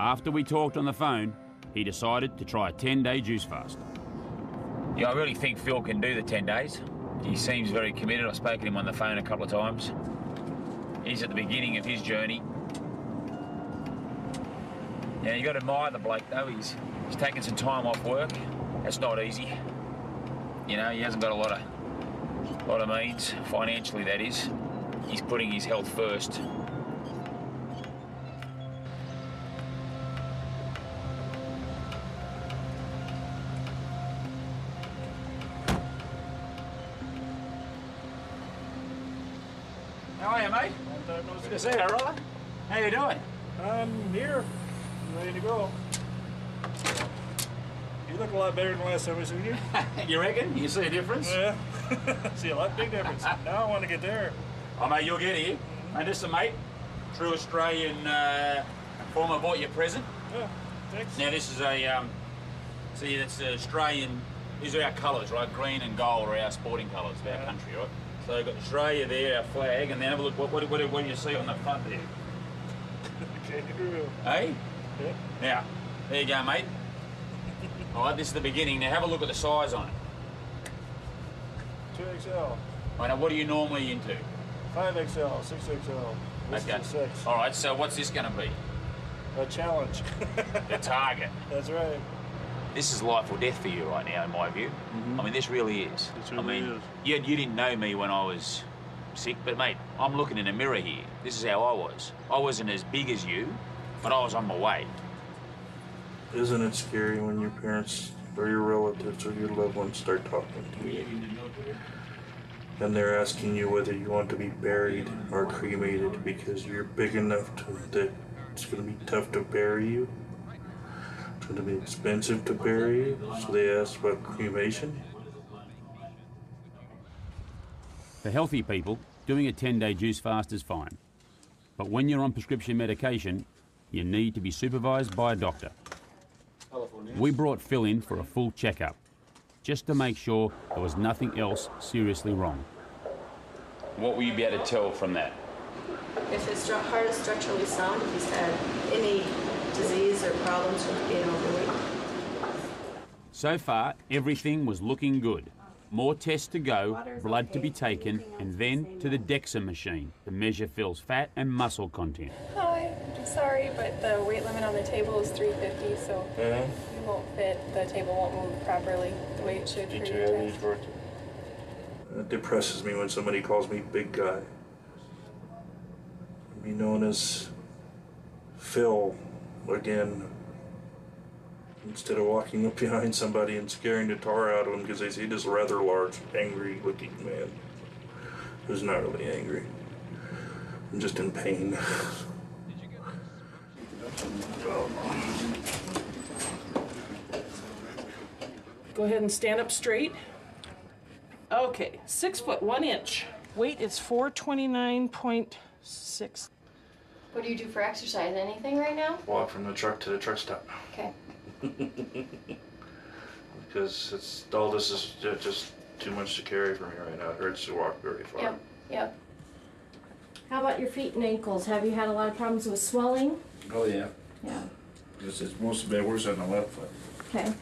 After we talked on the phone, he decided to try a 10-day juice fast. Yeah, I really think Phil can do the 10 days. He seems very committed. I've spoken to him on the phone a couple of times. He's at the beginning of his journey. Yeah, you got to admire the bloke though. He's taken some time off work. That's not easy. You know, he hasn't got a lot of means, financially that is. He's putting his health first. How are you, mate? Good to see you, brother. How you doing? I'm here. I'm ready to go. You look a lot better than last time I seen you. You reckon? You see a difference? Yeah. See a lot big difference. Now I want to get there. Oh, mate, you'll get here. Hey, this is a mate. True Australian former bought you a present. Yeah, thanks. Now, this is a, see, that's Australian, these are our colours, right? Green and gold are our sporting colours of our country, right? So you've got Australia there, our flag, and then have a look, what do you see on the front there? Kangaroo. Hey? Yeah. Now, there you go, mate. All right, this is the beginning. Now have a look at the size on it. 2XL. All right, now what are you normally into? 5XL, 6XL. This Okay. is a 6. All right, so what's this going to be? A challenge. The target. That's right. This is life or death for you right now, in my view. I mean, this really is. This really is. You didn't know me when I was sick, but mate, I'm looking in a mirror here. This is how I was. I wasn't as big as you, but I was on my way. Isn't it scary when your parents or your relatives or your loved ones start talking to you? And they're asking you whether you want to be buried or cremated because you're big enough that it's going to be tough to bury you. It's going to be expensive to bury you, so they ask about cremation. For healthy people, doing a 10-day juice fast is fine. But when you're on prescription medication, you need to be supervised by a doctor. We brought Phil in for a full checkup, just to make sure there was nothing else seriously wrong. What will you be able to tell from that? If his heart is structurally sound, if he's had any disease or problems with being overweight. So far, everything was looking good. More tests to go, blood to be taken, and then to the DEXA machine to measure Phil's fat and muscle content. Hi. Sorry, but the weight limit on the table is 350, so you won't fit. The table won't move properly the way it should for your test. It depresses me when somebody calls me big guy. Be known as Phil again, instead of walking up behind somebody and scaring the tar out of them because they see this rather large, angry-looking man who's not really angry. I'm just in pain. Go ahead and stand up straight. Okay, 6 foot 1 inch. Weight is 429.6. What do you do for exercise? Anything right now? Walk from the truck to the truck stop. Okay. Because all this is just too much to carry for me right now. It hurts to walk very far. Yep, yep. How about your feet and ankles? Have you had a lot of problems with swelling? Oh, yeah. Yeah. It's mostly been worse on the left foot. Okay.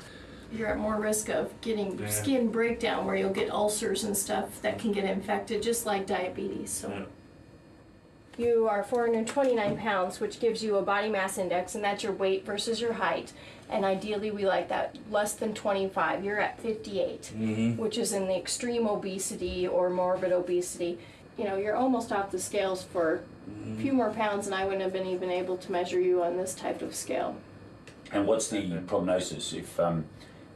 You're at more risk of getting skin breakdown where you'll get ulcers and stuff that can get infected, just like diabetes. So. You are 429 pounds, which gives you a body mass index, and that's your weight versus your height. And ideally, we like that less than 25. You're at 58, which is in the extreme obesity or morbid obesity. You know, you're almost off the scales for a few more pounds, and I wouldn't have been even able to measure you on this type of scale. And what's the prognosis if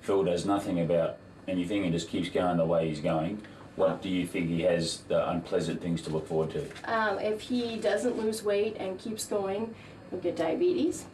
Phil does nothing about anything and just keeps going the way he's going? What do you think he has the unpleasant things to look forward to? If he doesn't lose weight and keeps going, you'll get diabetes.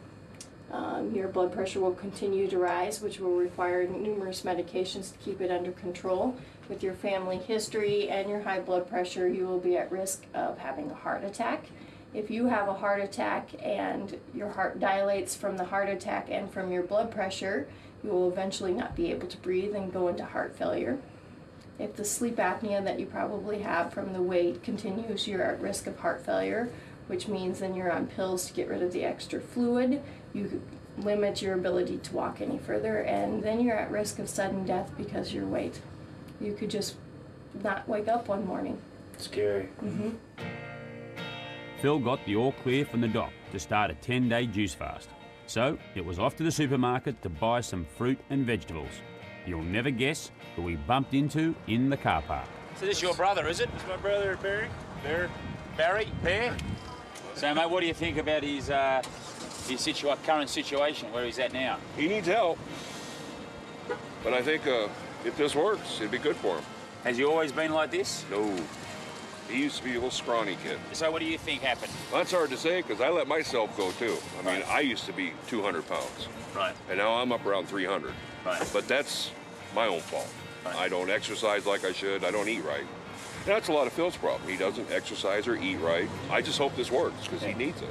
Your blood pressure will continue to rise, which will require numerous medications to keep it under control. With your family history and your high blood pressure, you will be at risk of having a heart attack. If you have a heart attack and your heart dilates from the heart attack and from your blood pressure, you will eventually not be able to breathe and go into heart failure. If the sleep apnea that you probably have from the weight continues, you're at risk of heart failure, which means then you're on pills to get rid of the extra fluid. You limit your ability to walk any further, and then you're at risk of sudden death because of your weight. You could just not wake up one morning. Scary. Phil got the all clear from the doc to start a 10-day juice fast. So it was off to the supermarket to buy some fruit and vegetables. You'll never guess who we bumped into in the car park. So this is your brother, is it? It's my brother, Barry. Barry? So, mate, what do you think about his current situation, where he's at now? He needs help. But I think if this works, it'd be good for him. Has he always been like this? No. He used to be a little scrawny kid. So what do you think happened? Well, that's hard to say, because I let myself go, too. I mean, I used to be 200 pounds. Right. And now I'm up around 300. Right. But that's my own fault. Right. I don't exercise like I should. I don't eat right. And that's a lot of Phil's problem. He doesn't exercise or eat right. I just hope this works, because he needs it.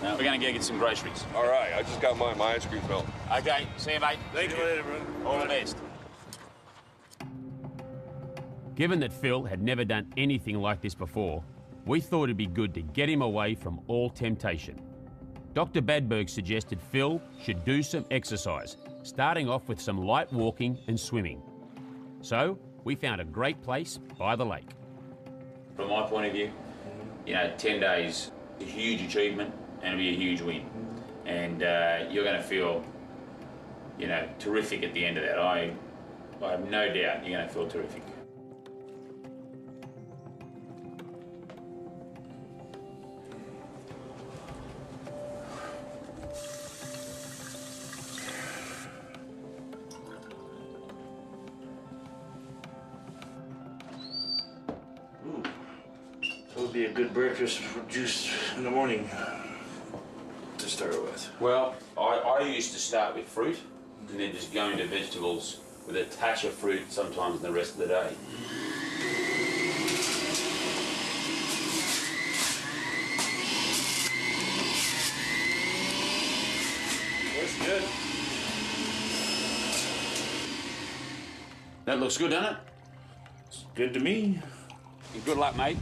Now, we're going to go get some groceries. All right. I just got my ice cream melt. Okay. See you, mate. Thank you. Later, brother. All the best. Given that Phil had never done anything like this before, we thought it'd be good to get him away from all temptation. Dr. Badberg suggested Phil should do some exercise, starting off with some light walking and swimming. So we found a great place by the lake. From my point of view, 10 days is a huge achievement and it'll be a huge win. And you're going to feel, terrific at the end of that. I have no doubt you're going to feel terrific. Be a good breakfast for juice in the morning to start with. Well, I used to start with fruit and then just go into vegetables with a touch of fruit sometimes the rest of the day. Looks good. That looks good, doesn't it? It's good to me. Good luck, mate.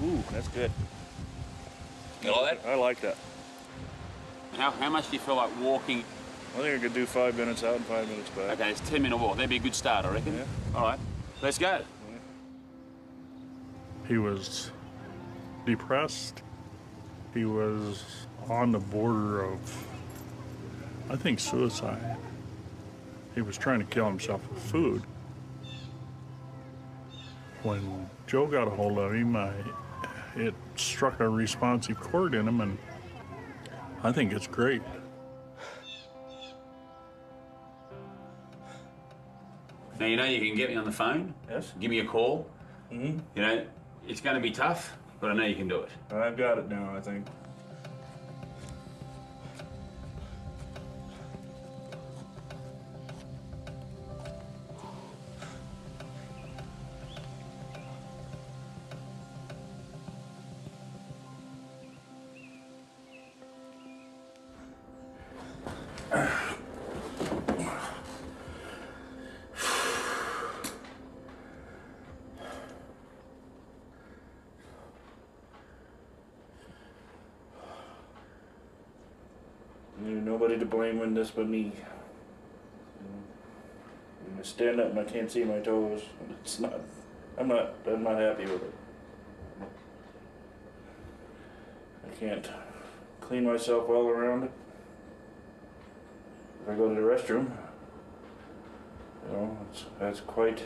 Ooh, that's good. You like that? I like that. How much do you feel like walking? I think I could do 5 minutes out and 5 minutes back. Okay, it's a 10-minute walk. That'd be a good start, I reckon. Yeah. All right, let's go. He was depressed. He was on the border of, I think, suicide. He was trying to kill himself with food. When Joe got a hold of him, it struck a responsive chord in him, and I think it's great. Now, you know you can get me on the phone. Yes. Give me a call. Mm-hmm. You know, it's going to be tough, but I know you can do it. I've got it now, I think. There's nobody to blame in this but me. I stand up and I can't see my toes. It's not. I'm not happy with it. I can't clean myself well around it. If I go to the restroom, you know, that's quite.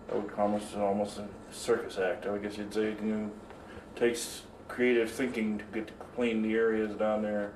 I would call it almost a circus act. I guess you'd say. You know, takes creative thinking to get to clean the areas down there.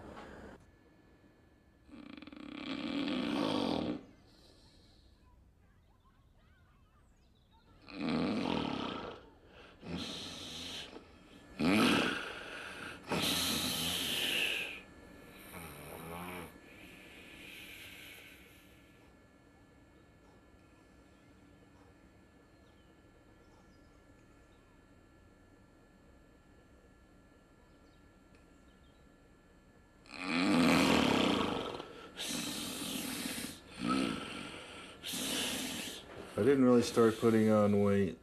I didn't really start putting on weight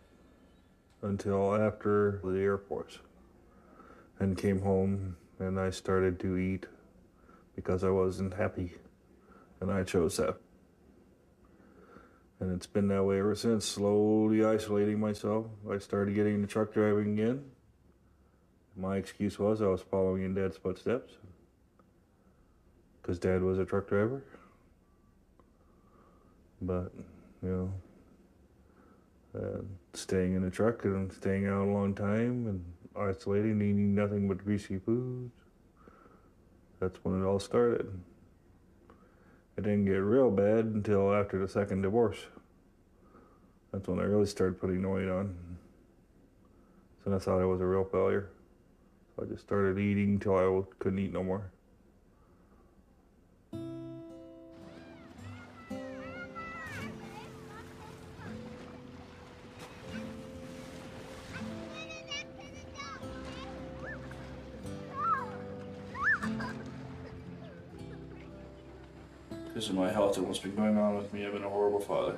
until after the Air Force and came home and I started to eat because I wasn't happy and I chose that. And it's been that way ever since, slowly isolating myself. I started getting into truck driving again. My excuse was I was following in Dad's footsteps because Dad was a truck driver. But, you know, staying in the truck and staying out a long time and isolating, eating nothing but greasy foods. That's when it all started. It didn't get real bad until after the second divorce. That's when I really started putting the weight on. So I thought I was a real failure. So I just started eating until I couldn't eat no more. Because of my health and what's been going on with me, I've been a horrible father.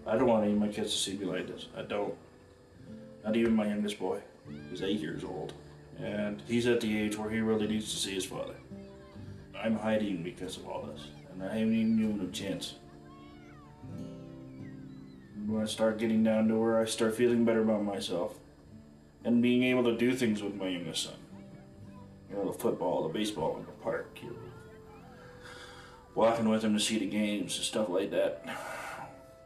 I don't want any of my kids to see me like this. I don't. Not even my youngest boy. He's 8 years old. And he's at the age where he really needs to see his father. I'm hiding because of all this. And I haven't even given him a chance. When I start getting down to where I start feeling better about myself and being able to do things with my youngest son. You know, the football, the baseball in the park, you know, walking with him to see the games and stuff like that.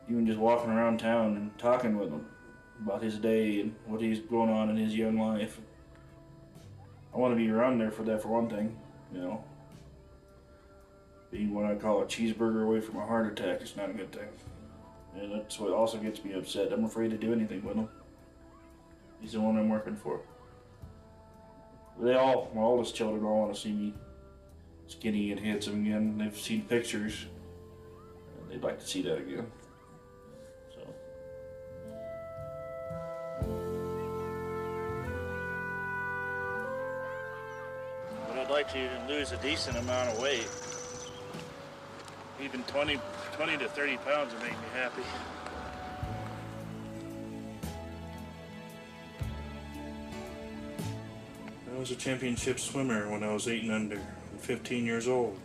Even just walking around town and talking with him about his day and what he's going on in his young life. I want to be around there for that, for one thing, you know. Being what I call a cheeseburger away from a heart attack is not a good thing. And that's what also gets me upset. I'm afraid to do anything with him. He's the one I'm working for. My oldest children all want to see me skinny and handsome again. They've seen pictures, and they'd like to see that again. So. But I'd like to lose a decent amount of weight. Even 20 to 30 pounds would make me happy. I was a championship swimmer when I was 8 and under, 15 years old.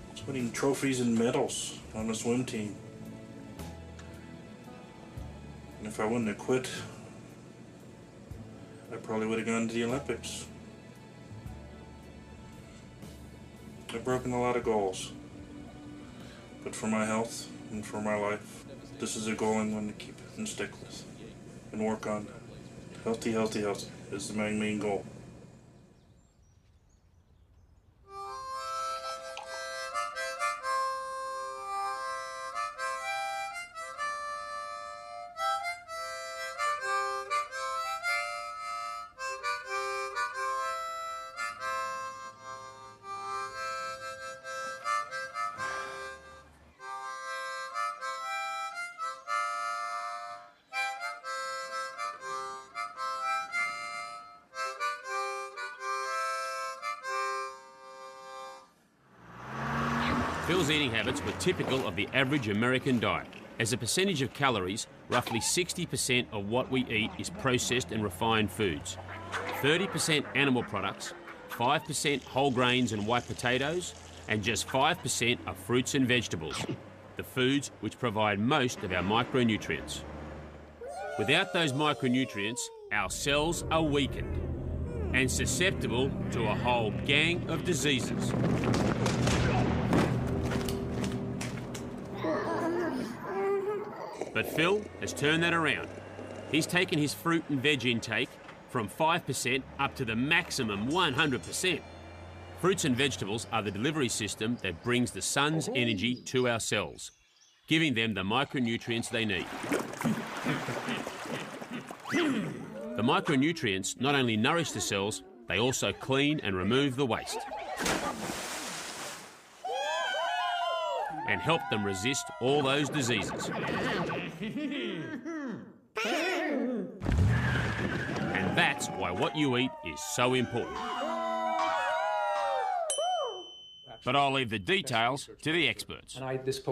I was winning trophies and medals on the swim team. And if If I wouldn't have quit, I probably would have gone to the Olympics. I've broken a lot of goals, but for my health and for my life, this is a goal I'm going to keep and stick with and work on. Healthy, healthy, healthy is my main goal. Phil's eating habits were typical of the average American diet. As a percentage of calories, roughly 60% of what we eat is processed and refined foods. 30% animal products, 5% whole grains and white potatoes, and just 5% are fruits and vegetables, the foods which provide most of our micronutrients. Without those micronutrients, our cells are weakened and susceptible to a whole gang of diseases. But Phil has turned that around. He's taken his fruit and veg intake from 5% up to the maximum 100%. Fruits and vegetables are the delivery system that brings the sun's energy to our cells, giving them the micronutrients they need. The micronutrients not only nourish the cells, they also clean and remove the waste and help them resist all those diseases. And that's why what you eat is so important. But I'll leave the details to the experts. And this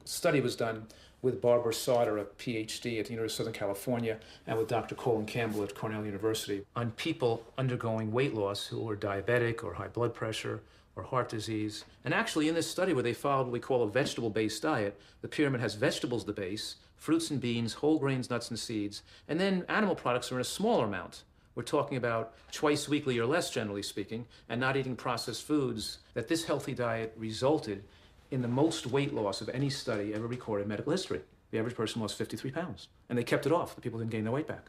study was done with Barbara Sauter, a PhD at the University of Southern California, and with Dr. Colin Campbell at Cornell University, on people undergoing weight loss who were diabetic or high blood pressure or heart disease. And actually in this study where they followed what we call a vegetable-based diet, the pyramid has vegetables at the base, fruits and beans, whole grains, nuts and seeds, and then animal products are in a smaller amount. We're talking about twice weekly or less, generally speaking, and not eating processed foods, that this healthy diet resulted in the most weight loss of any study ever recorded in medical history. The average person lost 53 pounds, and they kept it off. The people didn't gain their weight back.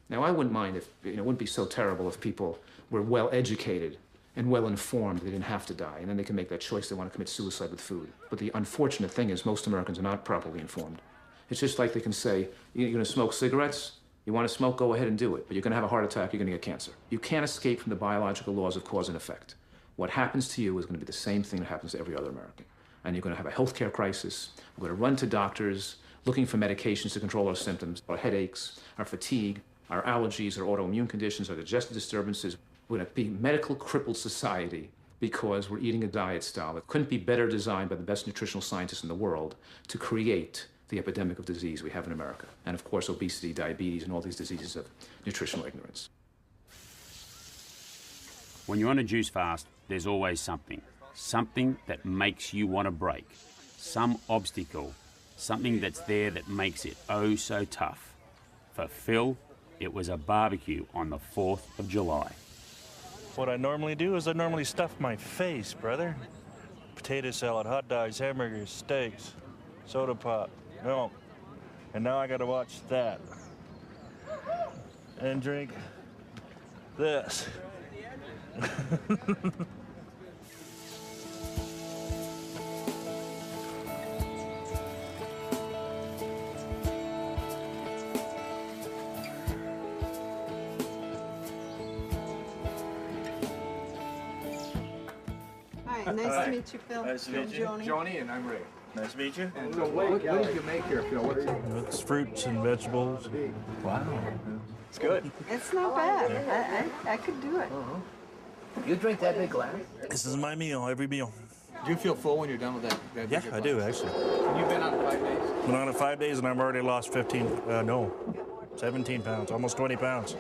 Now, I wouldn't mind if, it wouldn't be so terrible if people were well-educated and well-informed, they didn't have to die, and then they can make that choice they want to commit suicide with food. But the unfortunate thing is most Americans are not properly informed. It's just like they can say, you're going to smoke cigarettes? You want to smoke, go ahead and do it, but you're going to have a heart attack, you're going to get cancer. You can't escape from the biological laws of cause and effect. What happens to you is going to be the same thing that happens to every other American. And you're going to have a healthcare crisis. We're going to run to doctors looking for medications to control our symptoms, our headaches, our fatigue, our allergies, our autoimmune conditions, our digestive disturbances. We're going to be a medical crippled society because we're eating a diet style that couldn't be better designed by the best nutritional scientists in the world to create the epidemic of disease we have in America. And of course, obesity, diabetes, and all these diseases of nutritional ignorance. When you're on a juice fast, there's always something that makes you want to break. Some obstacle, something that's there that makes it oh so tough. For Phil, it was a barbecue on the 4th of July. What I normally do is I normally stuff my face, brother. Potato salad, hot dogs, hamburgers, steaks, soda pop, milk. And now I gotta watch that. And drink this. Hi, nice to meet you, Phil. Nice to meet you. Joni. And I'm Ray. Nice to meet you. And so what did you make here, Phil? What's it? It's fruits and vegetables. Wow. It's good. It's not bad. I could do it. You drink that big glass? This is my meal, every meal. Do you feel full when you're done with that Yeah, big I glass? do, actually. And you've been on it 5 days? Been on it 5 days and I've already lost 17 pounds, almost 20 pounds.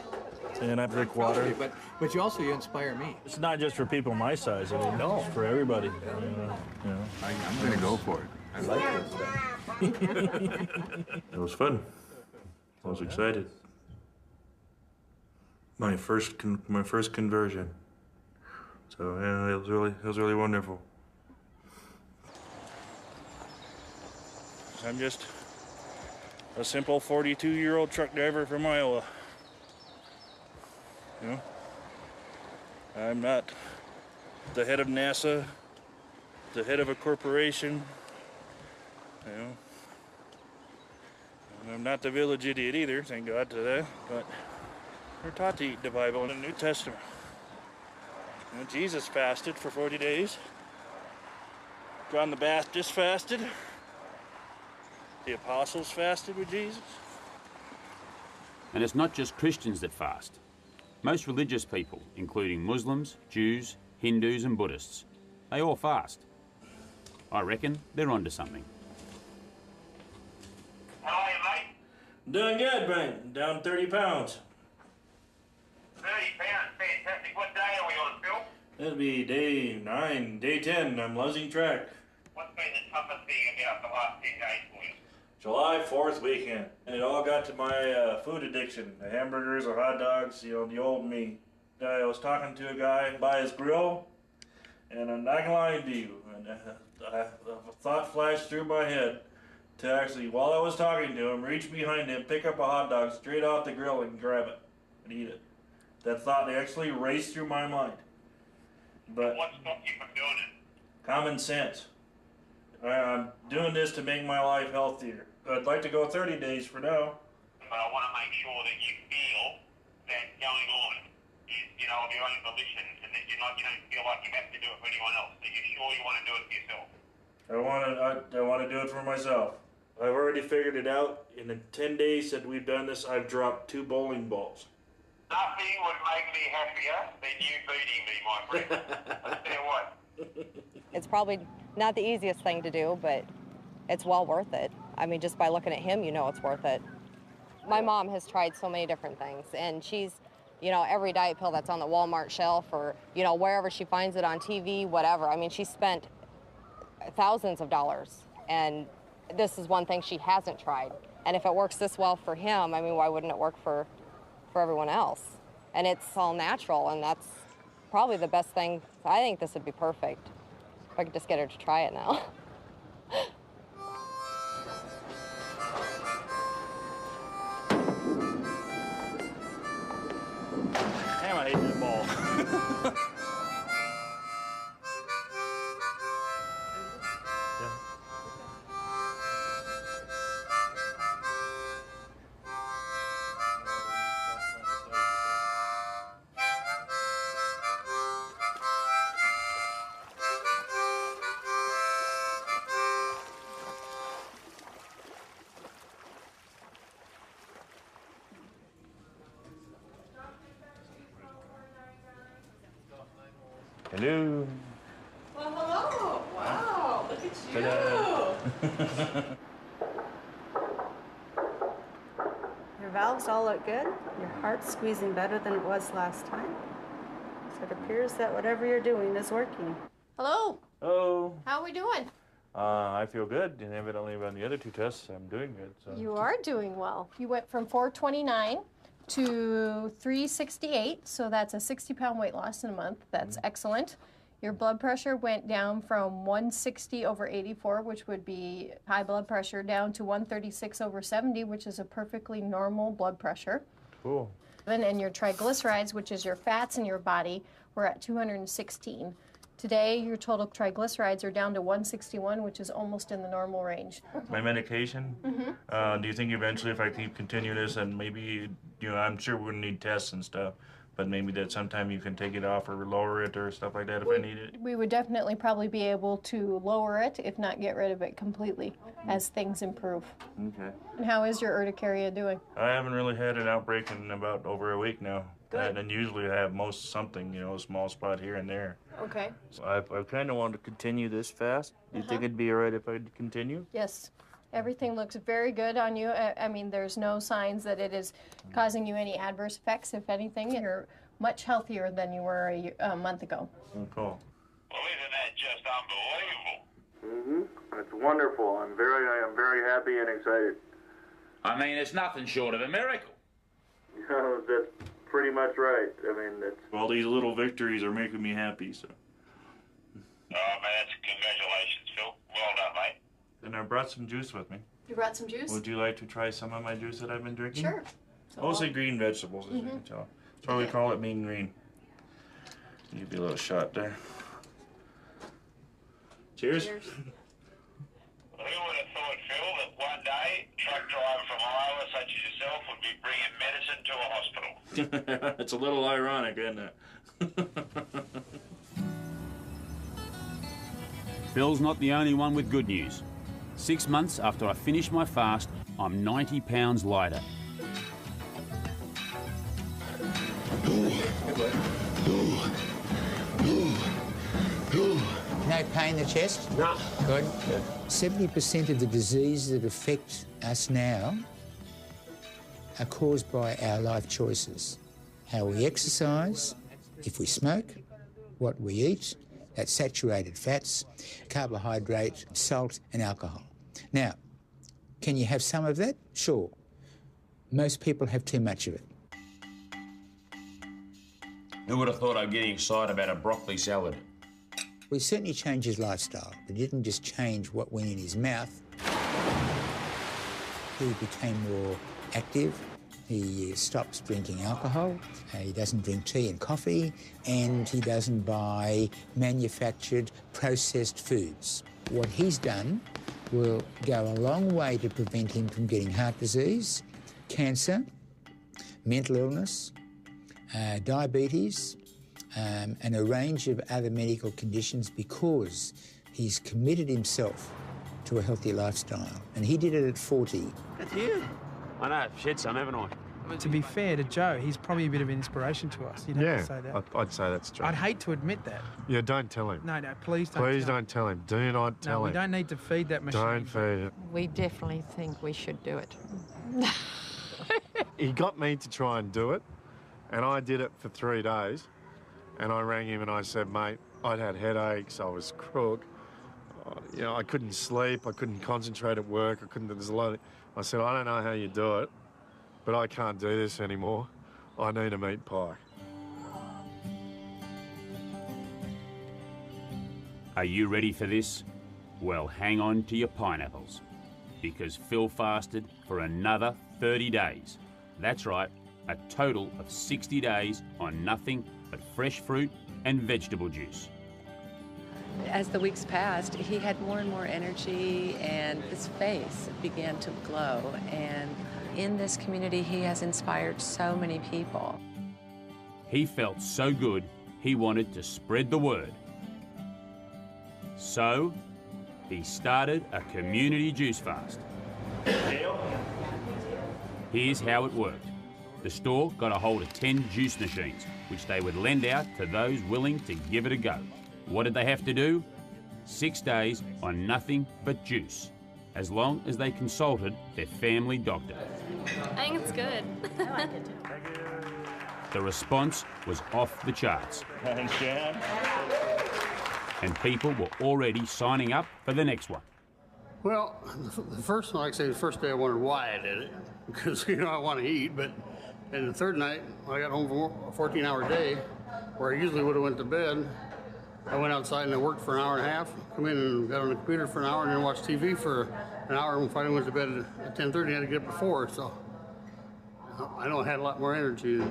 And I drink water. But you inspire me. It's not just for people my size, I mean, it's for everybody. I'm going to go for it. I like this stuff. It was fun. I was excited. My first conversion. So yeah, it was really wonderful. I'm just a simple 42-year-old truck driver from Iowa. You know, I'm not the head of NASA, the head of a corporation. You know, and I'm not the village idiot either, thank God to that. But we're taught to eat the Bible in the New Testament. You know, Jesus fasted for 40 days. John the Baptist fasted. The apostles fasted with Jesus. And it's not just Christians that fast. Most religious people, including Muslims, Jews, Hindus and Buddhists, they all fast. I reckon they're onto something. How are you, mate? Doing good, Brian. Down 30 pounds. 30 pounds, fantastic. What day are we on, Phil? That'll be day 9, day 10. I'm losing track. What's been the toughest thing about the last 10 days for you? July 4th weekend. And it all got to my food addiction. The hamburgers, the hot dogs, you know, the old me. I was talking to a guy by his grill, and I'm not gonna lie to you, and a thought flashed through my head to actually, while I was talking to him, reach behind him, pick up a hot dog straight off the grill and grab it and eat it. That thought actually raced through my mind. But what stopped you from doing it? Common sense. I'm doing this to make my life healthier. I'd like to go 30 days for now. But I want to make sure that you feel that going on is, you know, of your own volition, and that you're not, you don't feel like you have to do it for anyone else. That you're sure you want to do it for yourself. I want to do it for myself. I've already figured it out. In the 10 days that we've done this, I've dropped 2 bowling balls. Nothing would make me happier than you beating me, my friend. I tell you what. It's probably not the easiest thing to do, but it's well worth it. I mean, just by looking at him, you know it's worth it. My mom has tried so many different things, and she's, you know, every diet pill that's on the Walmart shelf or, you know, wherever she finds it on TV, whatever. I mean, she spent thousands of dollars, and this is one thing she hasn't tried. And if it works this well for him, I mean, why wouldn't it work for everyone else? And it's all natural, and that's probably the best thing. I think this would be perfect. If I could just get her to try it now. Damn, I hate this ball. Hello. Well, hello. Wow, look at you. Your valves all look good. Your heart's squeezing better than it was last time. So it appears that whatever you're doing is working. Hello. Oh. How are we doing? I feel good, and evidently on the other 2 tests, I'm doing good. So. You are doing well. You went from 429 to 368, so that's a 60-pound weight loss in a month. That's excellent. Your blood pressure went down from 160/84, which would be high blood pressure, down to 136/70, which is a perfectly normal blood pressure. Cool. And your triglycerides, which is your fats in your body, were at 216. Today, your total triglycerides are down to 161, which is almost in the normal range. My medication? Mm-hmm. Do you think eventually if I keep continue this and maybe, you know, I'm sure we're going to need tests and stuff, but maybe that sometime you can take it off or lower it or stuff like that if I need it? We would definitely probably be able to lower it, if not get rid of it completely, as things improve. Okay. And how is your urticaria doing? I haven't really had an outbreak in about over a week now. Good. And usually I have most something, you know, a small spot here and there. Okay. So I kind of want to continue this fast. Do you think it'd be all right if I continue? Yes. Everything looks very good on you. I mean, there's no signs that it is causing you any adverse effects. If anything, you're much healthier than you were a month ago. Oh, cool. Well, isn't that just unbelievable? Mm-hmm. It's wonderful. I'm very happy and excited. I mean, it's nothing short of a miracle. That's pretty much right. I mean, that's... All these little victories are making me happy, so. Oh, man, congratulations, Phil. Well done, mate. And I brought some juice with me. You brought some juice? Would you like to try some of my juice that I've been drinking? Sure. Mostly green vegetables, as you can tell. That's why we call it mean green. Give you a little shot there. Cheers. Who would have thought, Phil, that one day a truck driver from Iowa such as yourself would be bringing medicine to a hospital? It's a little ironic, isn't it? Phil's not the only one with good news. 6 months after I finished my fast, I'm 90 pounds lighter. No pain in the chest? No. Good. 70% of the diseases that affect us now are caused by our life choices. How we exercise, if we smoke, what we eat, that's saturated fats, carbohydrate, salt and alcohol. Now, can you have some of that? Sure. Most people have too much of it. Who would have thought I'd get excited about a broccoli salad? We certainly changed his lifestyle, but he didn't just change what went in his mouth. He became more active. He stops drinking alcohol. He doesn't drink tea and coffee, and he doesn't buy manufactured, processed foods. What he's done will go a long way to prevent him from getting heart disease, cancer, mental illness, diabetes, and a range of other medical conditions because he's committed himself to a healthy lifestyle. And he did it at 40. That's you. I know, I've shed some, haven't I? To be fair to Joe, he's probably a bit of an inspiration to us. You'd have to say that. I'd say that's true. I'd hate to admit that. Yeah, don't tell him. No, please don't. Please don't tell him. Do not tell him. No, we don't need to feed that machine. Don't feed it. We definitely think we should do it. He got me to try and do it, and I did it for 3 days. And I rang him and I said, mate, I'd had headaches, I was crook, you know, I couldn't sleep, I couldn't concentrate at work, there's a lot of... I said, I don't know how you do it, but I can't do this anymore. I need a meat pie. Are you ready for this? Well, hang on to your pineapples, because Phil fasted for another 30 days. That's right, a total of 60 days on nothing but fresh fruit and vegetable juice. As the weeks passed, he had more and more energy and his face began to glow. And in this community, he has inspired so many people. He felt so good, he wanted to spread the word. So, he started a community juice fast. Here's how it worked. The store got a hold of 10 juice machines, which they would lend out to those willing to give it a go. What did they have to do? 6 days on nothing but juice, as long as they consulted their family doctor. I think it's good. I like it too. The response was off the charts. Thanks, Jan. And people were already signing up for the next one. Well, the first one, like I say, the first day I wondered why I did it, because, you know, I want to eat, but and the third night, when I got home from a 14-hour day, where I usually would have went to bed, I went outside and I worked for an hour and a half, come in and got on the computer for an hour and then watched TV for an hour, and finally went to bed at 10:30, I had to get up before, so I know I had a lot more energy.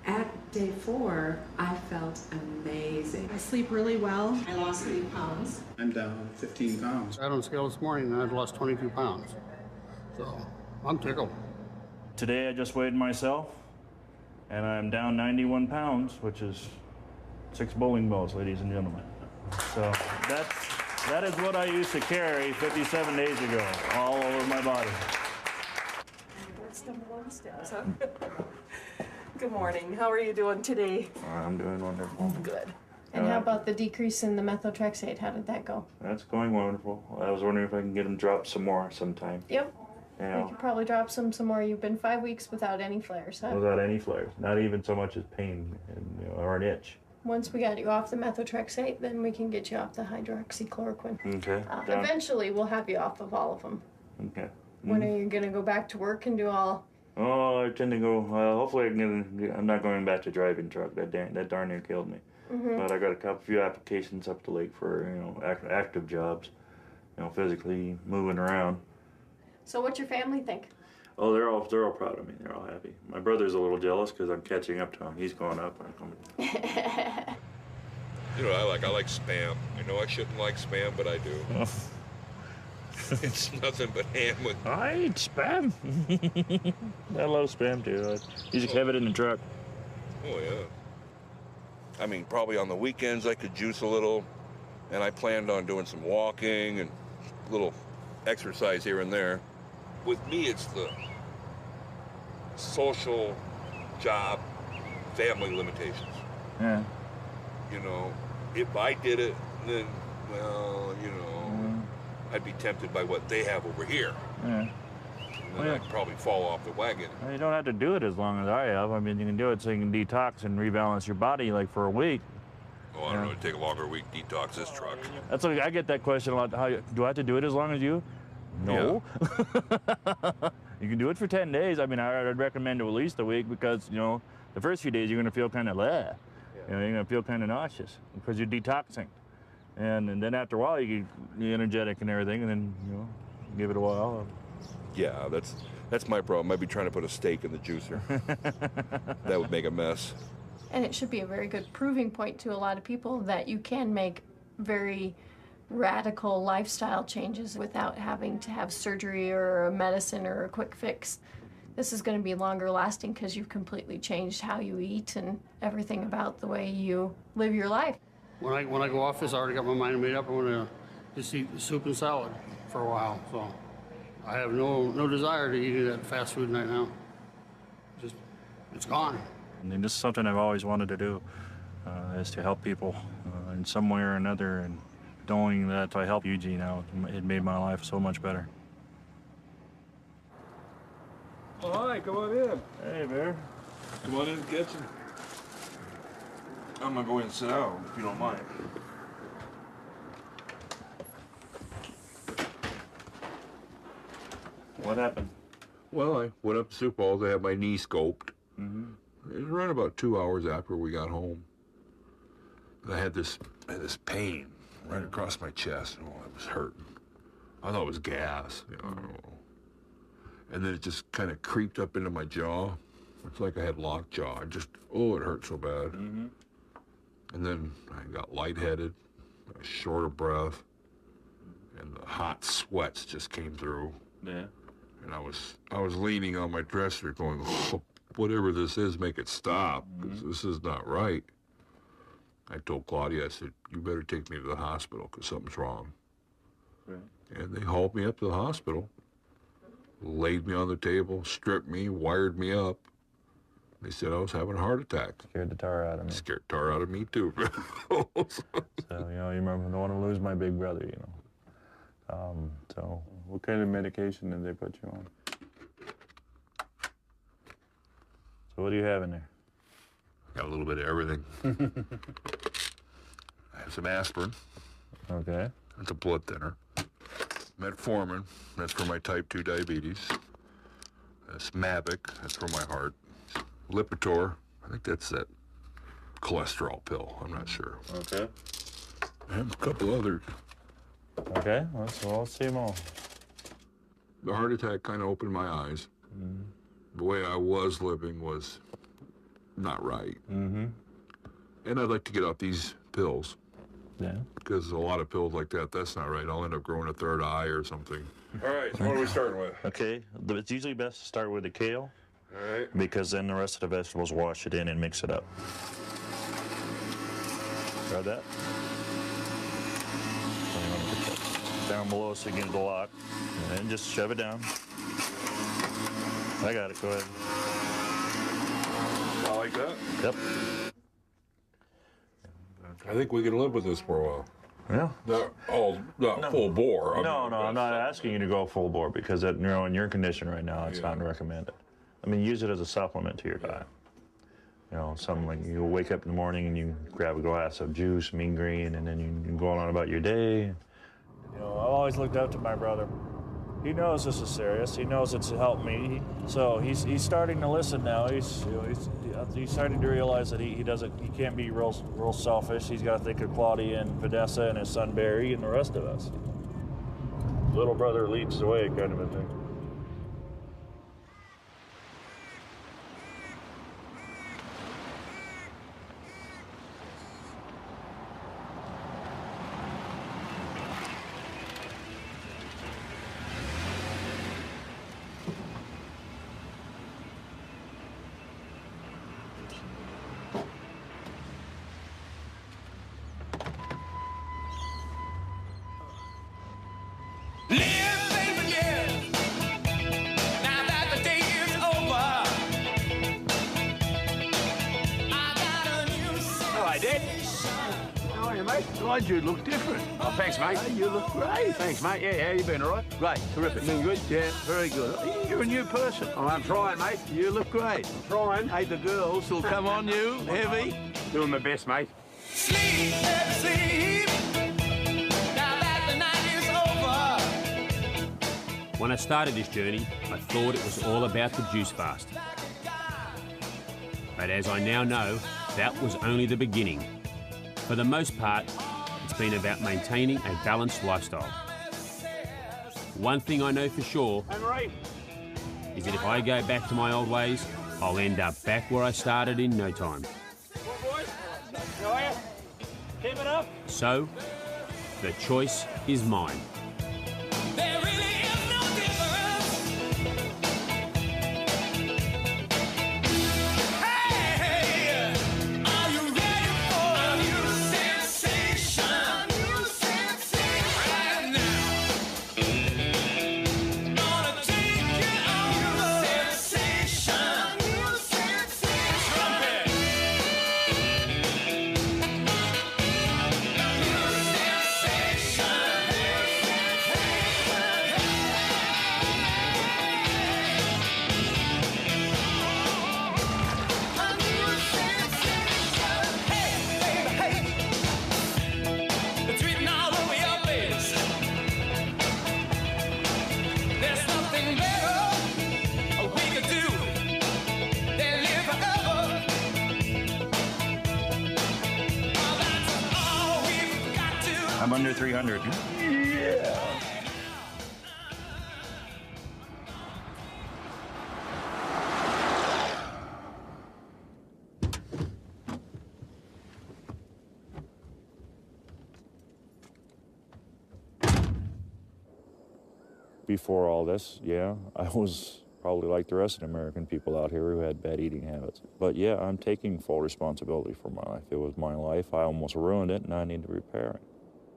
At day 4, I felt amazing. I sleep really well. I lost 3 pounds. I'm down 15 pounds. I got on the scale this morning and I'd lost 22 pounds, so I'm tickled. Today I just weighed myself, and I'm down 91 pounds, which is 6 bowling balls, ladies and gentlemen. So that is what I used to carry 57 days ago, all over my body. What's number 1 steps, huh? Good morning. How are you doing today? I'm doing wonderful. Good. And how about the decrease in the methotrexate? How did that go? That's going wonderful. I was wondering if I can get them dropped some more sometime. Yep. Yeah. We could probably drop some more. You've been 5 weeks without any flares, huh? Without any flares. Not even so much as pain or an itch. Once we got you off the methotrexate, then we can get you off the hydroxychloroquine. Okay. Eventually, we'll have you off of all of them. Okay. When are you gonna go back to work and do all? Oh, I tend to go. Hopefully, I'm not going back to driving truck. That darn near killed me. But I got a few applications up the lake for active jobs. Physically moving around. So what's your family think? Oh, they're all proud of me. They're all happy. My brother's a little jealous because I'm catching up to him. He's going up. I'm coming. You know what I like Spam. I know I shouldn't like Spam, but I do. It's nothing but ham with... I eat Spam. I love Spam too. You just have it in the truck. Oh, yeah. I mean, probably on the weekends I could juice a little, and I planned on doing some walking and a little exercise here and there. With me, it's the social, job, family limitations. Yeah. You know, if I did it, then, well, you know, I'd be tempted by what they have over here. Yeah. And then I'd probably fall off the wagon. Well, you don't have to do it as long as I have. I mean, you can do it so you can detox and rebalance your body like for a week. Oh, I don't know, it'd take a longer week to detox this truck. That's what I get that question a lot. Do I have to do it as long as you? No. Yeah. You can do it for 10 days. I mean, I'd recommend at least a week because, the first few days you're going to feel kind of you're going to feel kind of nauseous because you're detoxing. And then after a while, you get energetic and everything, and then, give it a while. Yeah, that's my problem. I'd be trying to put a steak in the juicer. That would make a mess. And it should be a very good proving point to a lot of people that you can make very radical lifestyle changes without having to have surgery or a medicine or a quick fix. This is going to be longer lasting because you've completely changed how you eat and everything about the way you live your life. When I go off this, I already got my mind made up. I'm gonna just eat soup and salad for a while. So I have no desire to eat that fast food right now. Just, it's gone. And this is something I've always wanted to do, is to help people in some way or another. And knowing that I help Eugene out, it made my life so much better. Oh, hi, come on in. Hey, Bear. Come on in the kitchen. I'm gonna go in and sit down, if you don't mind. What happened? Well, I went up to Sioux Falls. I had my knee scoped. It was around about 2 hours after we got home. I had this pain right across my chest. Oh, it was hurting. I thought it was gas. And then it just kind of creeped up into my jaw. It's like I had locked jaw. It hurt so bad. And then I got lightheaded, I was short of breath, and the hot sweats just came through. Yeah. And I was leaning on my dresser going, oh, whatever this is, make it stop. This is not right. I told Claudia, I said, you better take me to the hospital because something's wrong. Right. And they hauled me up to the hospital, laid me on the table, stripped me, wired me up. They said I was having a heart attack. Scared the tar out of me. Scared tar out of me, too. So, you remember, I don't want to lose my big brother, So, what kind of medication did they put you on? So, what do you have in there? Got a little bit of everything. I have some aspirin. Okay. That's a blood thinner. Metformin, that's for my type 2 diabetes. That's Mavic, that's for my heart. Lipitor, I think that's that cholesterol pill, I'm not sure. Okay. I have a couple others. Okay, let's see them all. The heart attack kind of opened my eyes. The way I was living was not right. And I'd like to get off these pills. Yeah. Because a lot of pills like that, that's not right. I'll end up growing a third eye or something. All right, so what are we starting with? Okay, it's usually best to start with the kale. All right. Because then the rest of the vegetables wash it in and mix it up. Try that. So you want to put that down below so you get the lock. And then just shove it down. I got it, go ahead. I like that? Yep. I think we can live with this for a while. Yeah. Not full bore. No, I'm not asking you to go full bore because in your condition right now, it's not recommended. I mean, use it as a supplement to your diet. Something like you wake up in the morning and you grab a glass of juice, mean green, and then you go on about your day. I've always looked up to my brother. He knows this is serious. He knows it's helped me. So he's starting to listen now. He's starting to realize that he can't be real selfish. He's got to think of Claudia and Vanessa and his son Barry and the rest of us. Little brother leads the way, kind of a thing. God, you look different. Oh, thanks, mate. Hey, you look great. Thanks, mate. Yeah, how you been, all right? Great, terrific. Been good? Yeah, very good. You're a new person. Oh, I'm trying, mate. You look great. I'm trying. Hey, the girls will come on you, heavy. Doing my best, mate. Sleep, sleep. Now that the night is over. When I started this journey, I thought it was all about the juice fast. But as I now know, that was only the beginning. For the most part, it's been about maintaining a balanced lifestyle. One thing I know for sure is that if I go back to my old ways, I'll end up back where I started in no time. How are you? Keep it up. So, the choice is mine. I'm under 300. Yeah. Before all this, yeah, I was probably like the rest of the American people out here who had bad eating habits. But yeah, I'm taking full responsibility for my life. It was my life. I almost ruined it, and I need to repair it.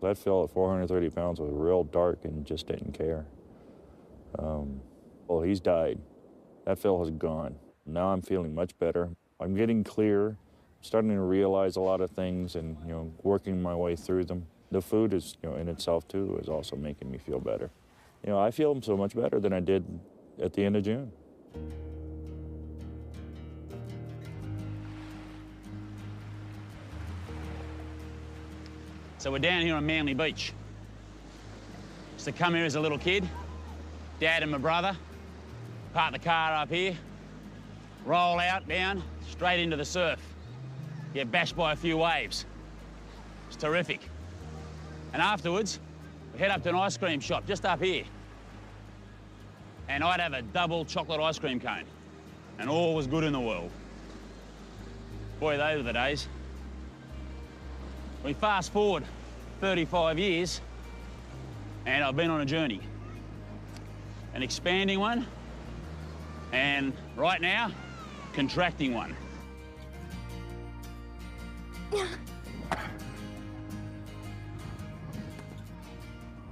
That fella at 430 pounds was real dark and just didn't care. Well, he's died. That fella's gone. Now I'm feeling much better. I'm getting clear, starting to realize a lot of things and, working my way through them. The food is, in itself too, is also making me feel better. I feel so much better than I did at the end of June. So we're down here on Manly Beach. Used to come here as a little kid, Dad and my brother, park the car up here, roll out, down, straight into the surf. Get bashed by a few waves. It's terrific. And afterwards, we head up to an ice cream shop just up here. And I'd have a double chocolate ice cream cone. And all was good in the world. Boy, those were the days. We fast forward 35 years, and I've been on a journey. An expanding one, and right now, contracting one.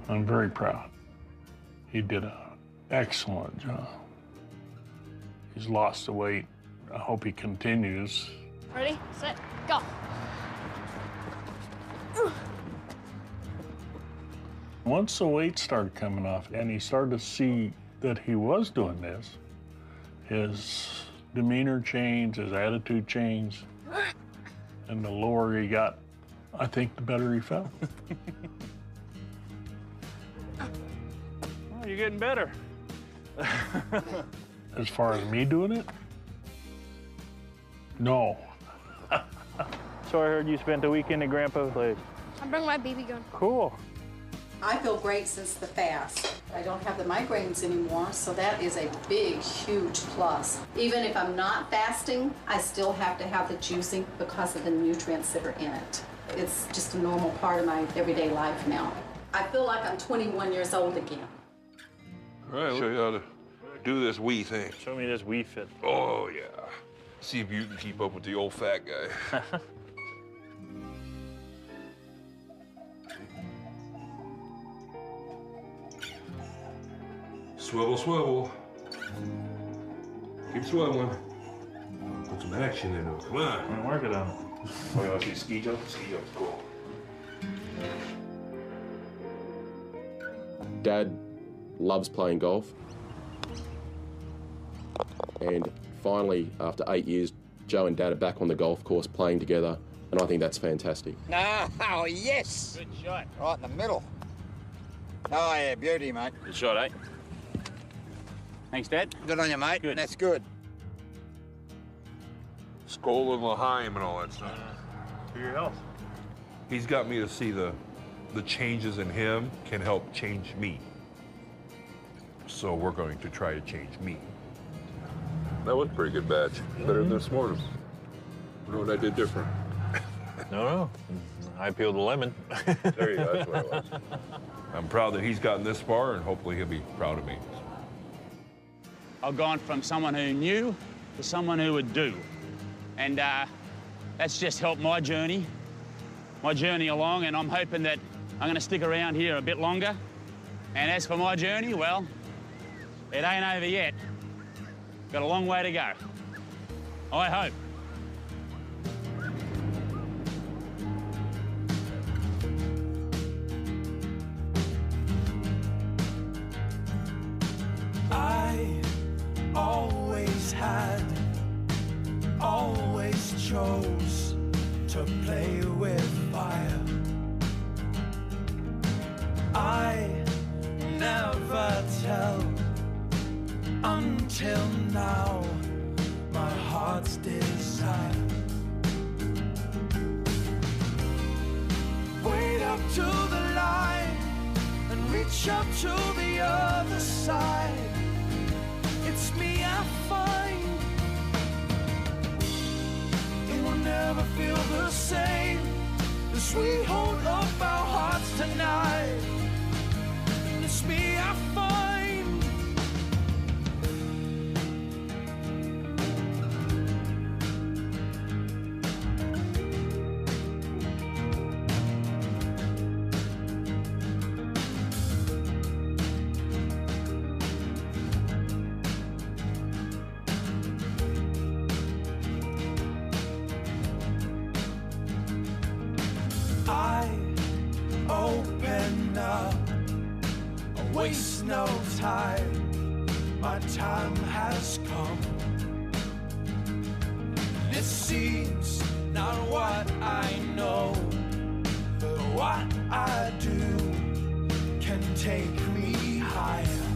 I'm very proud. He did an excellent job. He's lost the weight. I hope he continues. Ready, set, go. Once the weight started coming off and he started to see that he was doing this, his demeanor changed, his attitude changed, and the lower he got, I think the better he felt. You're getting better. As far as me doing it? No. So I heard you spent the weekend at Grandpa's place. I bring my BB gun. Cool. I feel great since the fast. I don't have the migraines anymore, so that is a big, huge plus. Even if I'm not fasting, I still have to have the juicing because of the nutrients that are in it. It's just a normal part of my everyday life now. I feel like I'm 21 years old again. All right, I'll show you how to do this wee thing. Show me this wee fit. Oh, yeah. See if you can keep up with the old fat guy. Swivel, swivel. Keep swiveling. Put some action into it. Come on. I'm working on it. Oh, you want to see ski jump? Ski jump's cool. Dad loves playing golf. And finally, after 8 years, Joe and Dad are back on the golf course playing together, and I think that's fantastic. Oh, yes! Good shot. Right in the middle. Oh, yeah, beauty, mate. Good shot, eh? Thanks, Dad. Good on you, mate. Good. That's good. Skull and L'Haim and all that stuff. For your health. He's got me to see the changes in him can help change me. So we're going to try to change me. That was a pretty good batch. Better than this morning. You know what I did different? No. I peeled the lemon. There you go, that's what it was. I'm proud that he's gotten this far, and hopefully he'll be proud of me. I've gone from someone who knew to someone who would do. And that's just helped my journey along, and I'm hoping that I'm gonna stick around here a bit longer. And as for my journey, well, it ain't over yet. Got a long way to go. I hope. I always chose to play with fire. I never tell until now my heart's desire. Wait up to the line and reach up to the other side. It's me I find. It will never feel the same as we hold up our hearts tonight. And it's me I find. Waste no time, my time has come. It seems not what I know, but what I do can take me higher,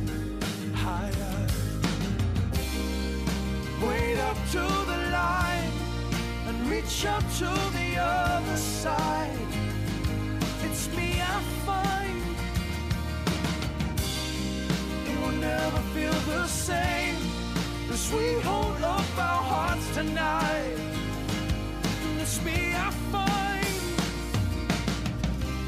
higher. Wait up to the line and reach up to the other side. It's me I find. Never feel the same as we hold up our hearts tonight. And it's me I find.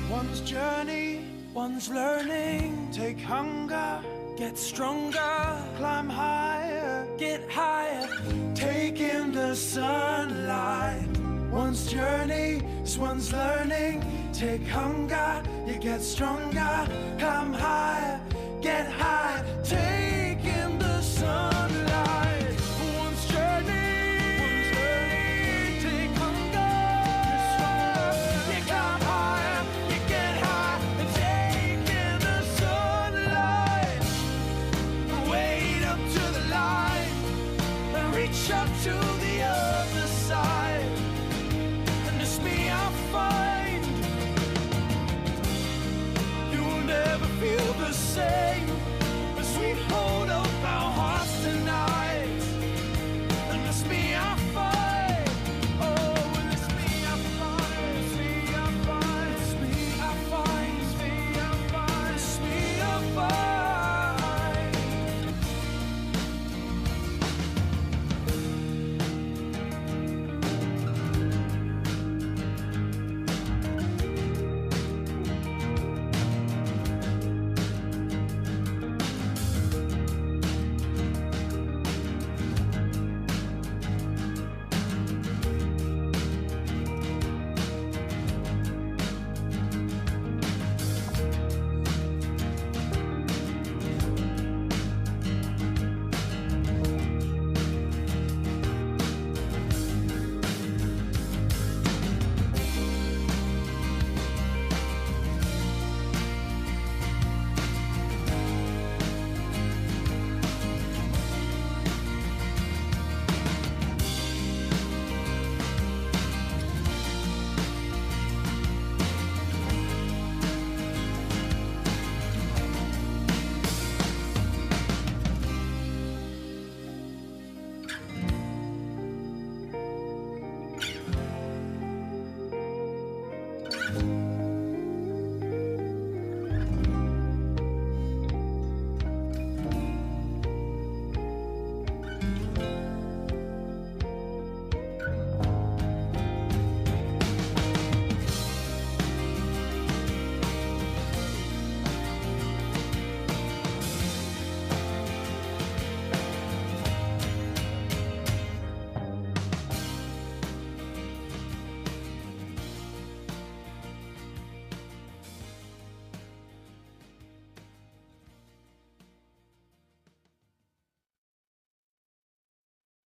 One's journey, one's learning. Take hunger, get stronger. Climb higher, get higher. Take in the sunlight. One's journey is one's learning. Take hunger, you get stronger. Climb higher, get high. Take